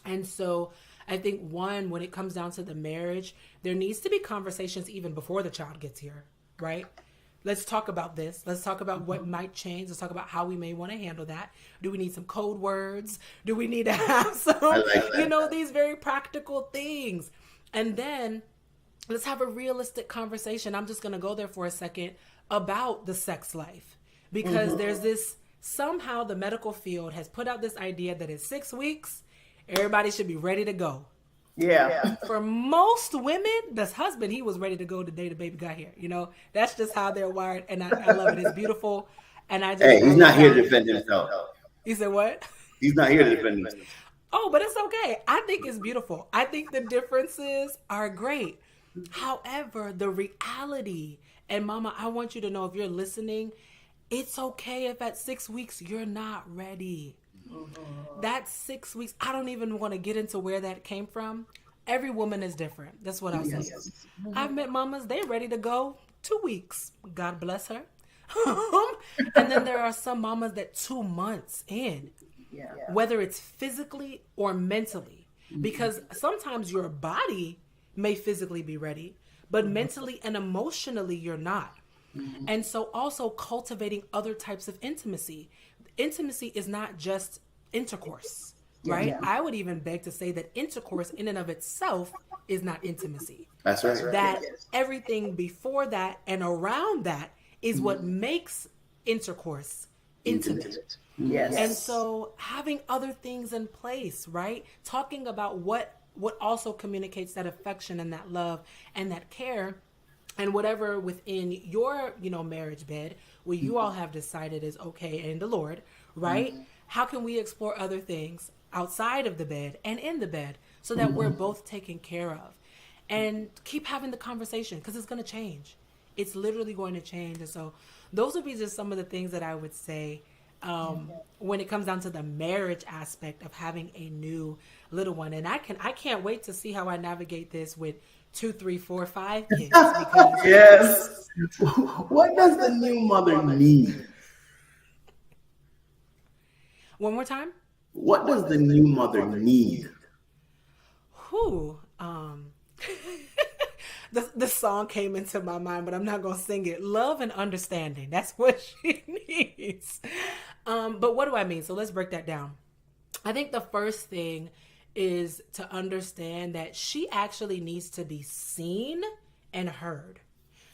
And so I think when it comes down to the marriage, there needs to be conversations even before the child gets here, right? Let's talk about this. Let's talk about what might change. Let's talk about how we may want to handle that. Do we need some code words? Do we need to have some, these very practical things? And then let's have a realistic conversation. I'm just going to go there for a second about the sex life, because there's this, somehow the medical field has put out this idea that in 6 weeks, everybody should be ready to go. Yeah. For most women, this husband, he was ready to go the day the baby got here. That's just how they're wired. And I love it. It's beautiful. And I just, he's not here to defend himself. You said what? He's not here to defend himself. Oh, but it's okay. I think it's beautiful. I think the differences are great. However, the reality, and Mama, I want you to know, if you're listening, it's okay if at 6 weeks you're not ready. That's 6 weeks. I don't even want to get into where that came from. Every woman is different. That's what I'll say. I've met mamas, they're ready to go 2 weeks. God bless her. And then there are some mamas that 2 months in, Yeah. whether it's physically or mentally, because sometimes your body may physically be ready, but mentally and emotionally you're not. And so also cultivating other types of intimacy. Intimacy is not just intercourse, right? Yeah. I would even beg to say that intercourse in and of itself is not intimacy. That's right. That everything before that and around that is what makes intercourse intimate. Yes. And so having other things in place, right? Talking about what also communicates that affection and that love and that care, and whatever within your, marriage bed where you all have decided is okay in the Lord, right? How can we explore other things outside of the bed and in the bed so that we're both taken care of? And keep having the conversation, because it's going to change. It's literally going to change. And so those would be just some of the things that I would say when it comes down to the marriage aspect of having a new little one. And I can't wait to see how I navigate this with 2, 3, 4, 5 kids. Because Yes. What does the new mother need? one more time. What does the new mother need? Who? The song came into my mind, but I'm not gonna sing it. Love and understanding. That's what she needs. But what do I mean? So let's break that down. I think the first thing is to understand that she actually needs to be seen and heard.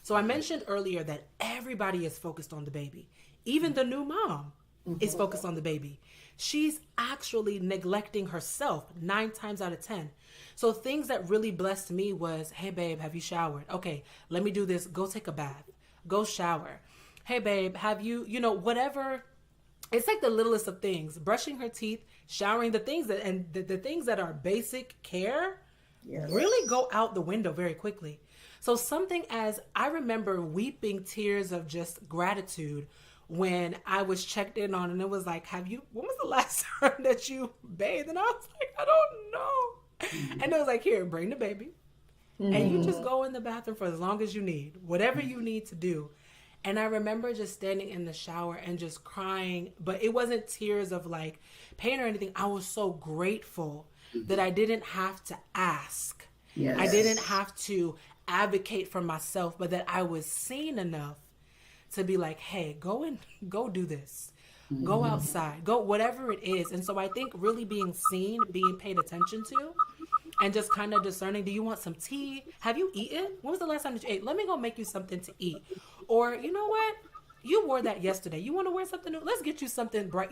So I mentioned earlier that everybody is focused on the baby. Even the new mom is focused on the baby. She's actually neglecting herself 9 times out of 10. So things that really blessed me was, hey babe, have you showered? Okay, let me do this. Go take a bath. Go shower. Hey babe, have you, whatever. It's like the littlest of things. Brushing her teeth, showering, the things that, and the things that are basic care really go out the window very quickly. So something as, I remember weeping tears of just gratitude when I was checked in on, and it was like, when was the last time that you bathed? And I was like, I don't know. And it was like, here, bring the baby. And you just go in the bathroom for as long as you need, whatever you need to do. And I remember just standing in the shower and just crying, but it wasn't tears of like pain or anything. I was so grateful that I didn't have to ask. Yes. I didn't have to advocate for myself, but that I was seen enough to be like, hey, go do this. Go outside, go whatever it is. And so I think really being seen, being paid attention to, and just kind of discerning, do you want some tea? Have you eaten? When was the last time that you ate? Let me go make you something to eat. Or you know what? You wore that yesterday. You want to wear something new? Let's get you something bright.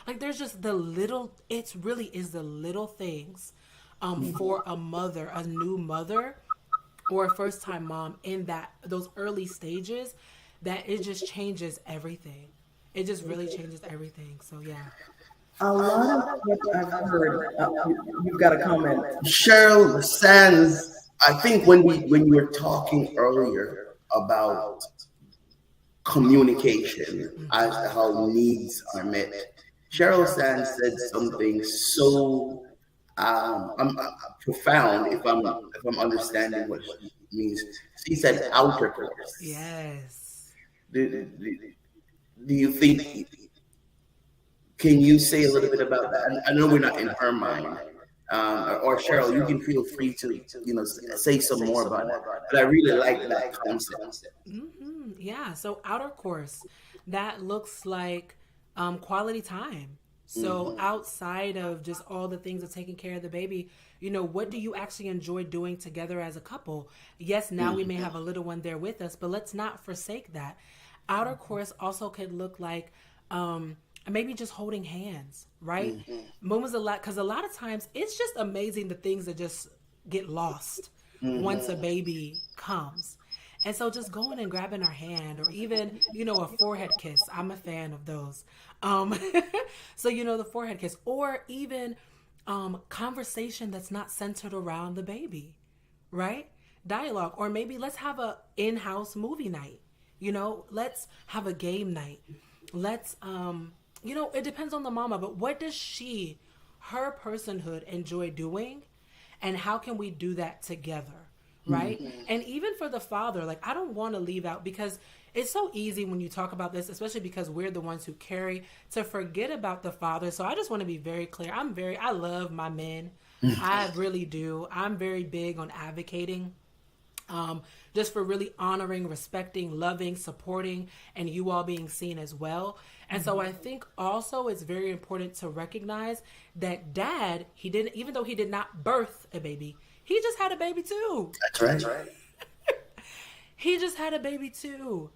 Like there's just it really is the little things for a mother, a new mother, or a first time mom in those early stages, that it just changes everything. It just really changes everything. So yeah. A lot of what I've heard, you've got a comment. Cheryl Sands, I think when you were talking earlier about communication as to how needs are met, Cheryl Sands said something so profound, if I'm understanding what she means. She said outer course. Yes. Do you think, can you say a little bit about that? I know we're not in her mind, or Cheryl, you can feel free to, say some more about that. But I really like that concept. Yeah. So outer course, that looks like quality time. So outside of just all the things of taking care of the baby, what do you actually enjoy doing together as a couple? Yes, now we may have a little one there with us, but let's not forsake that. Outer course also could look like maybe just holding hands, right? When was because a lot of times it's just amazing the things that just get lost once a baby comes. And so just going and grabbing our hand, or even, a forehead kiss. I'm a fan of those. So, the forehead kiss, or even conversation that's not centered around the baby, right? Dialogue, or maybe let's have a in-house movie night. Let's have a game night. Let's, it depends on the mama, but what does her personhood enjoy doing? And how can we do that together? Right. And even for the father, like, I don't want to leave out, because it's so easy when you talk about this, especially because we're the ones who carry, to forget about the father. So I just want to be very clear. I love my men. I really do. I'm very big on advocating, just for really honoring, respecting, loving, supporting, and you all being seen as well. And so I think also it's very important to recognize that dad, even though he did not birth a baby, he just had a baby too. That's right. He just had a baby too.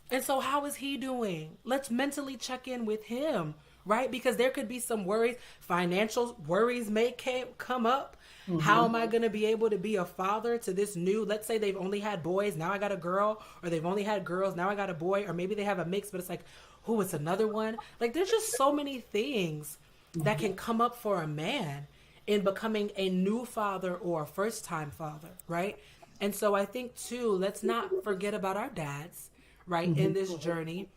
And so how is he doing? Let's mentally check in with him, right? Because there could be some worries. Financial worries may come up. Mm-hmm. How am I going to be able to be a father to this new, let's say they've only had boys, now I got a girl, or they've only had girls, now I got a boy, or maybe they have a mix, but it's like, it's another one. Like, there's just so many things that can come up for a man in becoming a new father or a first-time father, right? And so I think, too, let's not forget about our dads, right, in this journey.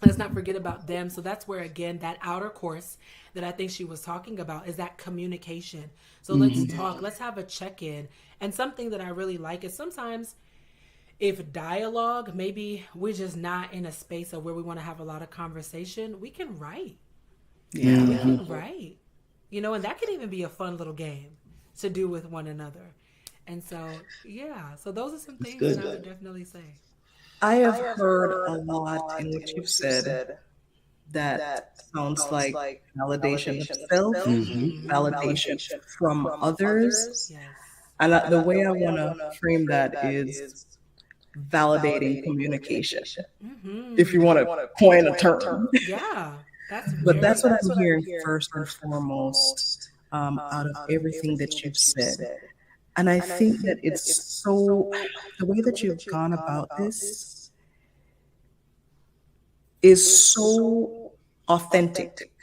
Let's not forget about them. So that's where, again, that outer course that I think she was talking about is that communication. So let's talk. Let's have a check-in. And something that I really like is sometimes if dialogue, maybe we're just not in a space of where we want to have a lot of conversation, we can write. Yeah. We can write. And that can even be a fun little game to do with one another. And so, so those are some things that I would definitely say. I have heard a lot in what you've said that sounds like validation of self, validation from others. Yes. And the way I want to frame that is validating communication. If you want to coin a term. Yeah. That's what I'm hearing first and foremost out of everything that you've said. And I think that it's so, the way that you've gone about this is so authentic.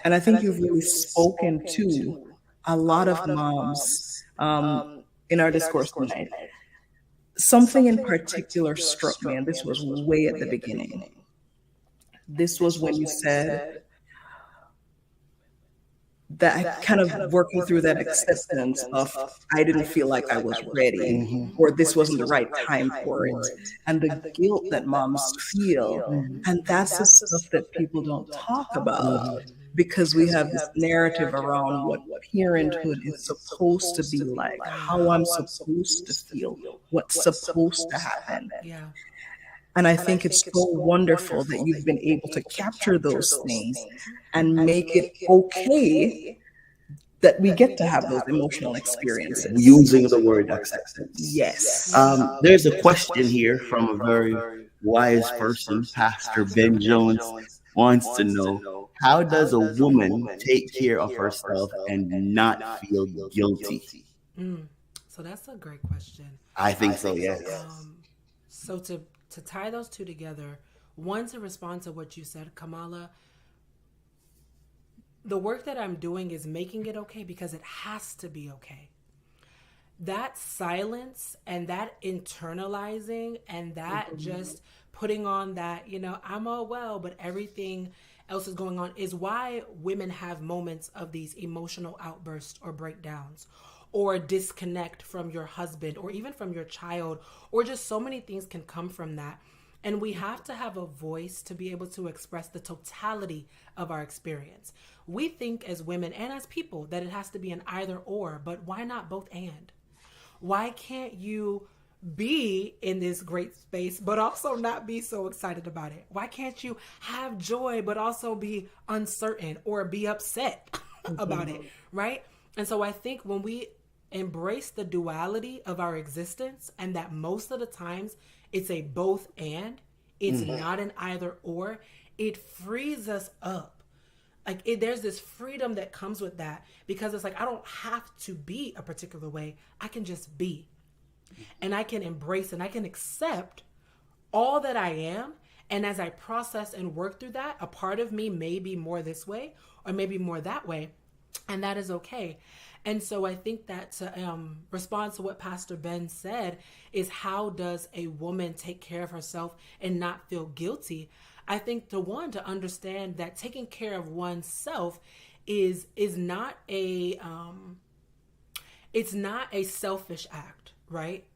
And I think you've really spoken to a lot of moms in our discourse tonight. Something in particular struck me, and this was way at the beginning. This was when you said that kind of working through that acceptance of I didn't feel like I was ready, or this wasn't the right time for it, and the guilt that moms feel. And that's the stuff that people don't talk about, because we have this narrative around what parenthood is supposed to be like, how I'm supposed to feel, what's supposed to happen. Yeah. And I think it's so wonderful that you've been able to capture those things and make it okay that we get to have those emotional experiences. Using the word acceptance. Yes. There's a question here from a very wise person, Pastor Ben Jones, wants to know, how does a woman take care of herself and not feel guilty? So that's a great question. I think so, yes. So to tie those two together, one, to respond to what you said, Kamala, the work that I'm doing is making it okay because it has to be okay. That silence and that internalizing and that just putting on that, I'm all well, but everything else is going on, is why women have moments of these emotional outbursts or breakdowns, or disconnect from your husband, or even from your child, or just so many things can come from that. And we have to have a voice to be able to express the totality of our experience. We think as women and as people that it has to be an either or, but why not both and? Why can't you be in this great space, but also not be so excited about it? Why can't you have joy, but also be uncertain or be upset about it, right? And so I think when we embrace the duality of our existence, and that most of the times it's a both and, it's not an either or, it frees us up. There's this freedom that comes with that, because it's like, I don't have to be a particular way. I can just be. And I can embrace and I can accept all that I am. And as I process and work through that, a part of me may be more this way or maybe more that way. And that is okay. And so I think that to respond to what Pastor Ben said is, how does a woman take care of herself and not feel guilty? I think to understand that taking care of oneself is not it's not a selfish act, right?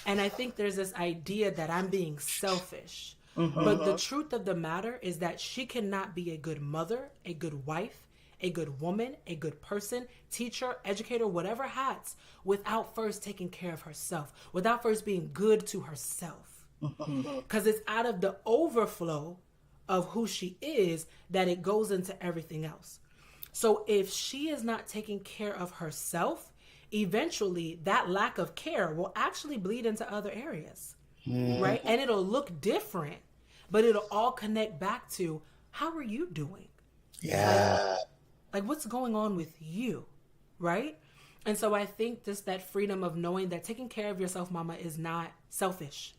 And I think there's this idea that I'm being selfish. But the truth of the matter is that she cannot be a good mother, a good wife, a good woman, a good person, teacher, educator, whatever hats, without first taking care of herself, without first being good to herself. Because it's out of the overflow of who she is that it goes into everything else. So if she is not taking care of herself, eventually that lack of care will actually bleed into other areas, right? And it'll look different, but it'll all connect back to, how are you doing? Yeah. Like what's going on with you, right? And so I think just that freedom of knowing that taking care of yourself, mama, is not selfish,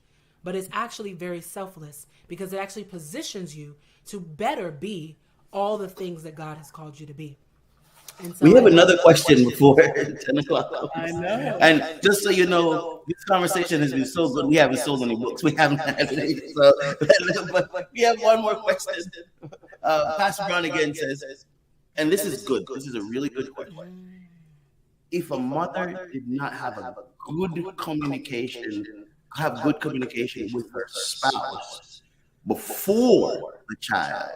but it's actually very selfless, because it actually positions you to better be all the things that God has called you to be. And so we have another question before 10 o'clock. I know. And just so you know, this conversation has been so good. We haven't sold any books. We haven't had any. So, but we have one more question. Pastor Brown again says, and this is good. This is a really good question. If a mother did not have a good communication with her spouse before the child,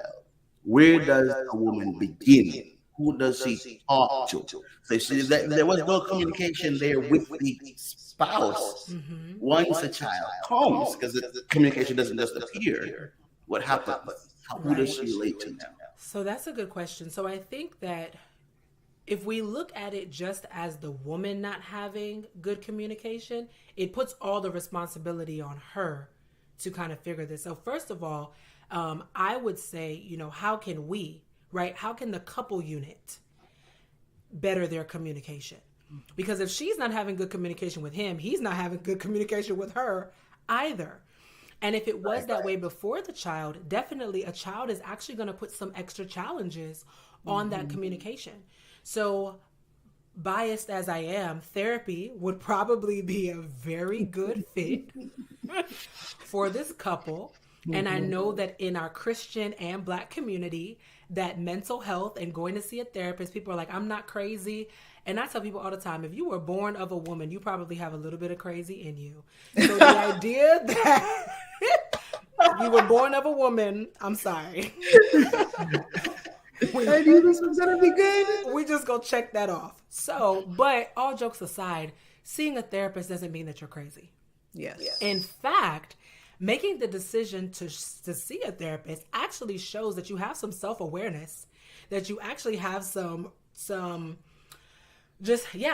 where does a woman begin? Who does she talk to? So there was no communication there with the spouse. Once a child comes, because the communication doesn't just appear, what happens? Who does she relate to now? So that's a good question. So I think that if we look at it just as the woman not having good communication, it puts all the responsibility on her to kind of figure this. So first of all, I would say, how can we, right? How can the couple unit better their communication? Because if she's not having good communication with him, he's not having good communication with her either. And if it was that way before the child, definitely a child is actually going to put some extra challenges on that communication. So biased as I am, therapy would probably be a very good fit for this couple. And I know that in our Christian and Black community, that mental health and going to see a therapist, people are like, I'm not crazy. And I tell people all the time, if you were born of a woman, you probably have a little bit of crazy in you. So the idea that you were born of a woman, I'm sorry. I knew this was going to be good. We just go check that off. So, but all jokes aside, seeing a therapist doesn't mean that you're crazy. Yes. In fact, making the decision to see a therapist actually shows that you have some self-awareness, that you actually have some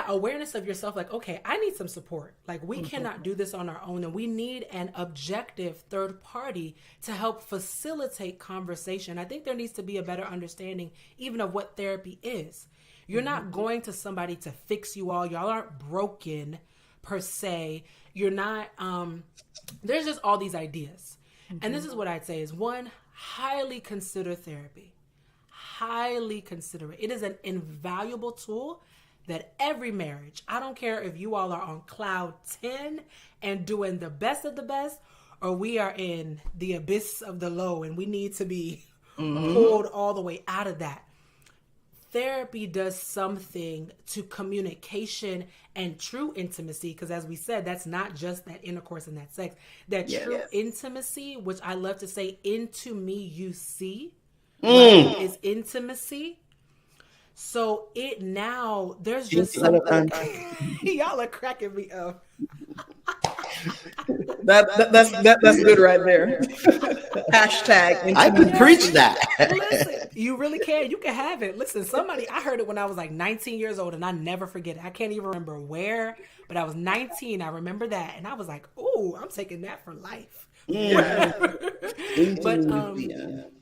awareness of yourself. Like, okay, I need some support. Like, we cannot do this on our own, and we need an objective third party to help facilitate conversation. I think there needs to be a better understanding even of what therapy is. You're not going to somebody to fix you all. Y'all aren't broken per se. You're not, there's just all these ideas. And this is what I'd say is, one, highly consider therapy. Highly consider it. It is an invaluable tool that every marriage, I don't care if you all are on cloud 10 and doing the best of the best, or we are in the abyss of the low and we need to be pulled all the way out of that. Therapy does something to communication and true intimacy, because as we said, that's not just that intercourse and that sex. That true intimacy, which I love to say, into me you see, right, is intimacy. So it now, there's just something. Y'all are cracking me up. That's good right there. Hashtag. I could preach that. Listen, you really can. You can have it. Listen, I heard it when I was like 19 years old, and I never forget it. I can't even remember where, but I was 19. I remember that. And I was like, ooh, I'm taking that for life. Yeah.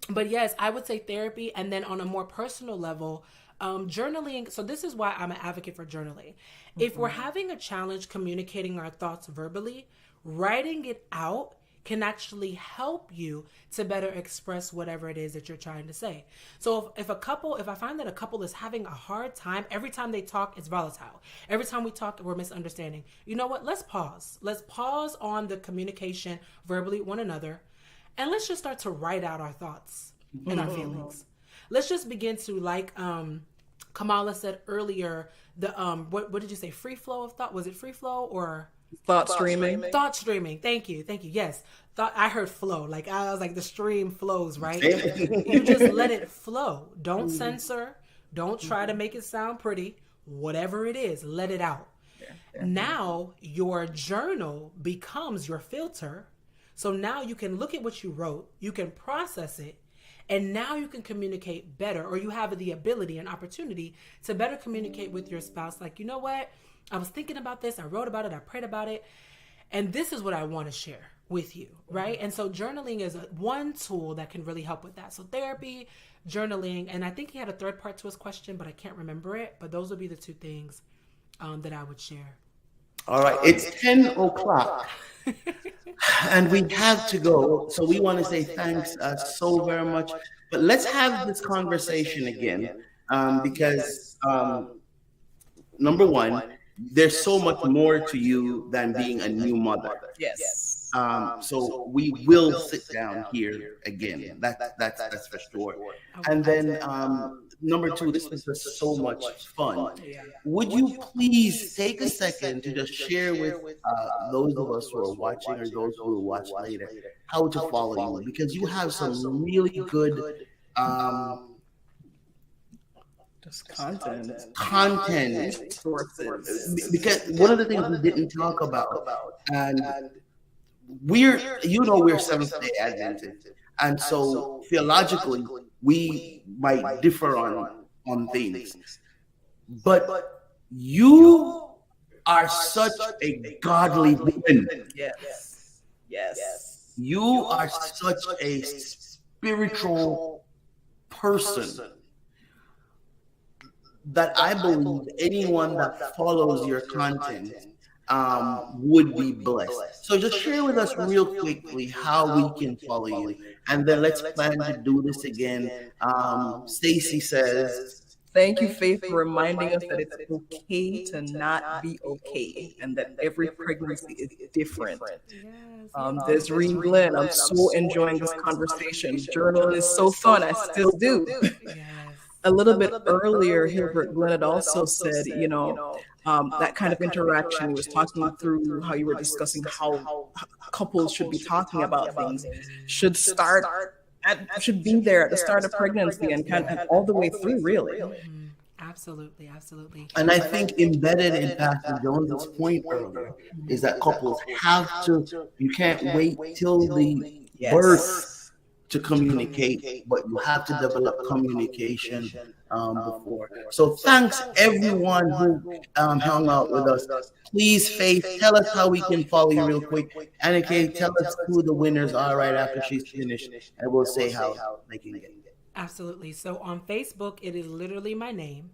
But yes, I would say therapy. And then on a more personal level, journaling. So this is why I'm an advocate for journaling. If we're having a challenge communicating our thoughts verbally, writing it out can actually help you to better express whatever it is that you're trying to say. So if I find that a couple is having a hard time, every time they talk, it's volatile. Every time we talk, we're misunderstanding. You know what? Let's pause. Let's pause on the communication verbally with one another. And let's just start to write out our thoughts and our feelings. Let's just begin to, like Kamala said earlier, the what did you say? Free flow of thought? Was it free flow or Thought streaming. Thought streaming. Thank you. Yes. I heard flow. Like I was like the stream flows, right? You just let it flow. Don't censor. Don't try to make it sound pretty. Whatever it is, let it out. Now your journal becomes your filter. So now you can look at what you wrote, you can process it, and now you can communicate better, or you have the ability and opportunity to better communicate with your spouse. Like, you know what? I was thinking about this. I wrote about it. I prayed about it. And this is what I want to share with you, right? And so journaling is one tool that can really help with that. So therapy, journaling, and I think he had a third part to his question, but I can't remember it. But those would be the two things that I would share. All right, it's 10 o'clock. And we have to go. So we want to say thanks so very much. But let's have this conversation again because, number one, there's so much more to you than being a new mother. Yes. So we will sit down here again. That's for sure. And then number two, this was just so much fun. Would you please take a second to just share with those of us who are watching or those who will watch later how to follow you? Because you have some really good just content sources. Because one of the things we didn't talk about, and we're Seventh-day Adventists, and so theologically we might differ on things, but you are such a godly woman. Yes. You are such a spiritual person that I believe anyone that follows your content would be blessed. So just share with us real quickly how we can follow you, and then let's plan to do this again. Stacy says, thank you, Faith, for reminding us that it's okay to not be okay, and that every pregnancy is different. Desiree Glenn, I'm so enjoying this conversation. Journaling is so fun. I still do. A little bit earlier, Hilbert Glenn had also said, that kind of interaction. He was talking through how you were discussing how couples should be talking about things, should be there at the start of pregnancy and kind of all the way through, really. Absolutely. and I think embedded in Pastor Jones's point earlier is that couples have to, you can't wait till the birth to communicate, but you have to develop communication before. So thanks everyone who hung out with us. Please, Faith, tell us how we can follow you real quick. Annika, tell us who the winners are right after she's finished, and we'll say how they can get it. Absolutely. So on Facebook, it is literally my name.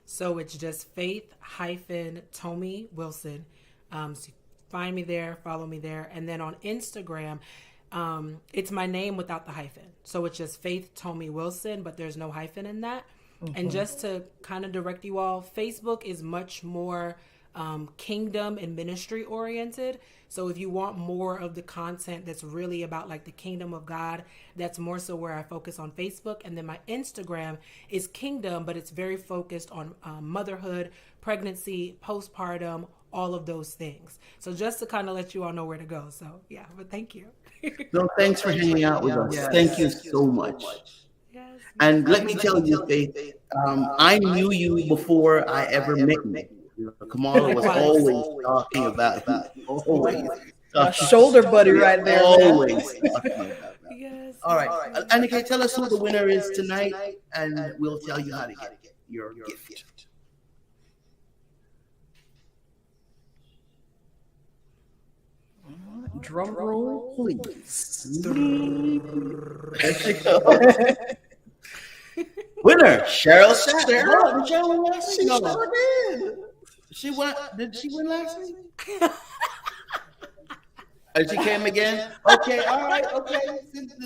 So it's just Faith-Tomi Wilson. So find me there, follow me there. And then on Instagram, it's my name without the hyphen. So it's just Faith-Tomi Wilson, but there's no hyphen in that. And just to kind of direct you all, Facebook is much more kingdom and ministry oriented. So if you want more of the content that's really about like the kingdom of God, that's more so where I focus on Facebook. And then my Instagram is kingdom, but it's very focused on motherhood, pregnancy, postpartum, all of those things. So just to kind of let you all know where to go. So yeah, but thank you. No, thanks for hanging out with us. Thank you so much. And let me tell you, Faith, I knew you before I ever met you. Kamala was always talking about you. Always. Shoulder buddy right there. Always talking about you. All right. Annika, tell us who the winner is tonight, and we'll tell you how to get your gift. Drum roll, please. Winner, Cheryl Satter. Oh, did Cheryl win last week? No. She won. Did she win last week? And she came again? Okay, all right, okay.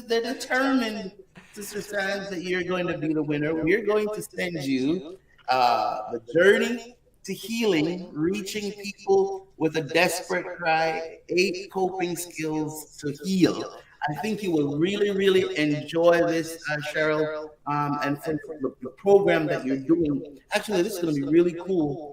They're determined, Sister Sands, that you're going to be the winner. We're going to send you the journey to healing, reaching people with a desperate cry, 8 coping skills to heal. I think you will really, really enjoy this, Cheryl, and for the program that you're doing. Actually, this is going to be really cool.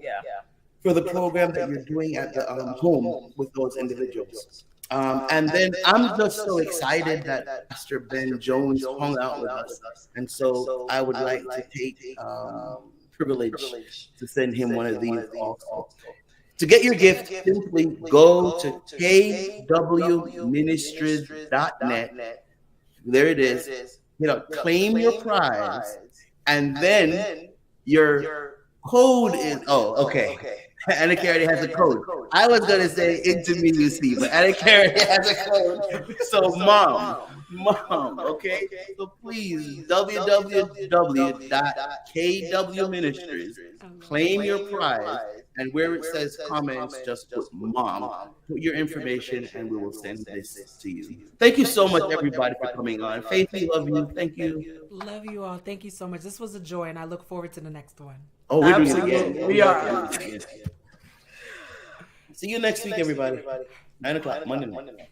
for the program that you're doing at the home with those individuals. And then I'm just so excited that Pastor Ben Jones hung out with us. And so I would like to take privilege to send him one of these also. To get your gift, simply go to kwministries.net. There it is. Claim your prize. And then your code is, okay. Anna already has a code. I was going to say intimacy, but Anna already has a code. So mom, okay? So please, www.kwministries, claim your prize, and where it says comments, just put mom, put your information, and we will send this to you. Thank you so much, everybody, for coming on. Faith, we love you. Thank you. Love you all. Thank you so much. This was a joy, and I look forward to the next one. Oh, we're doing it again. We are. See you next week, everybody. 9 o'clock, Monday night.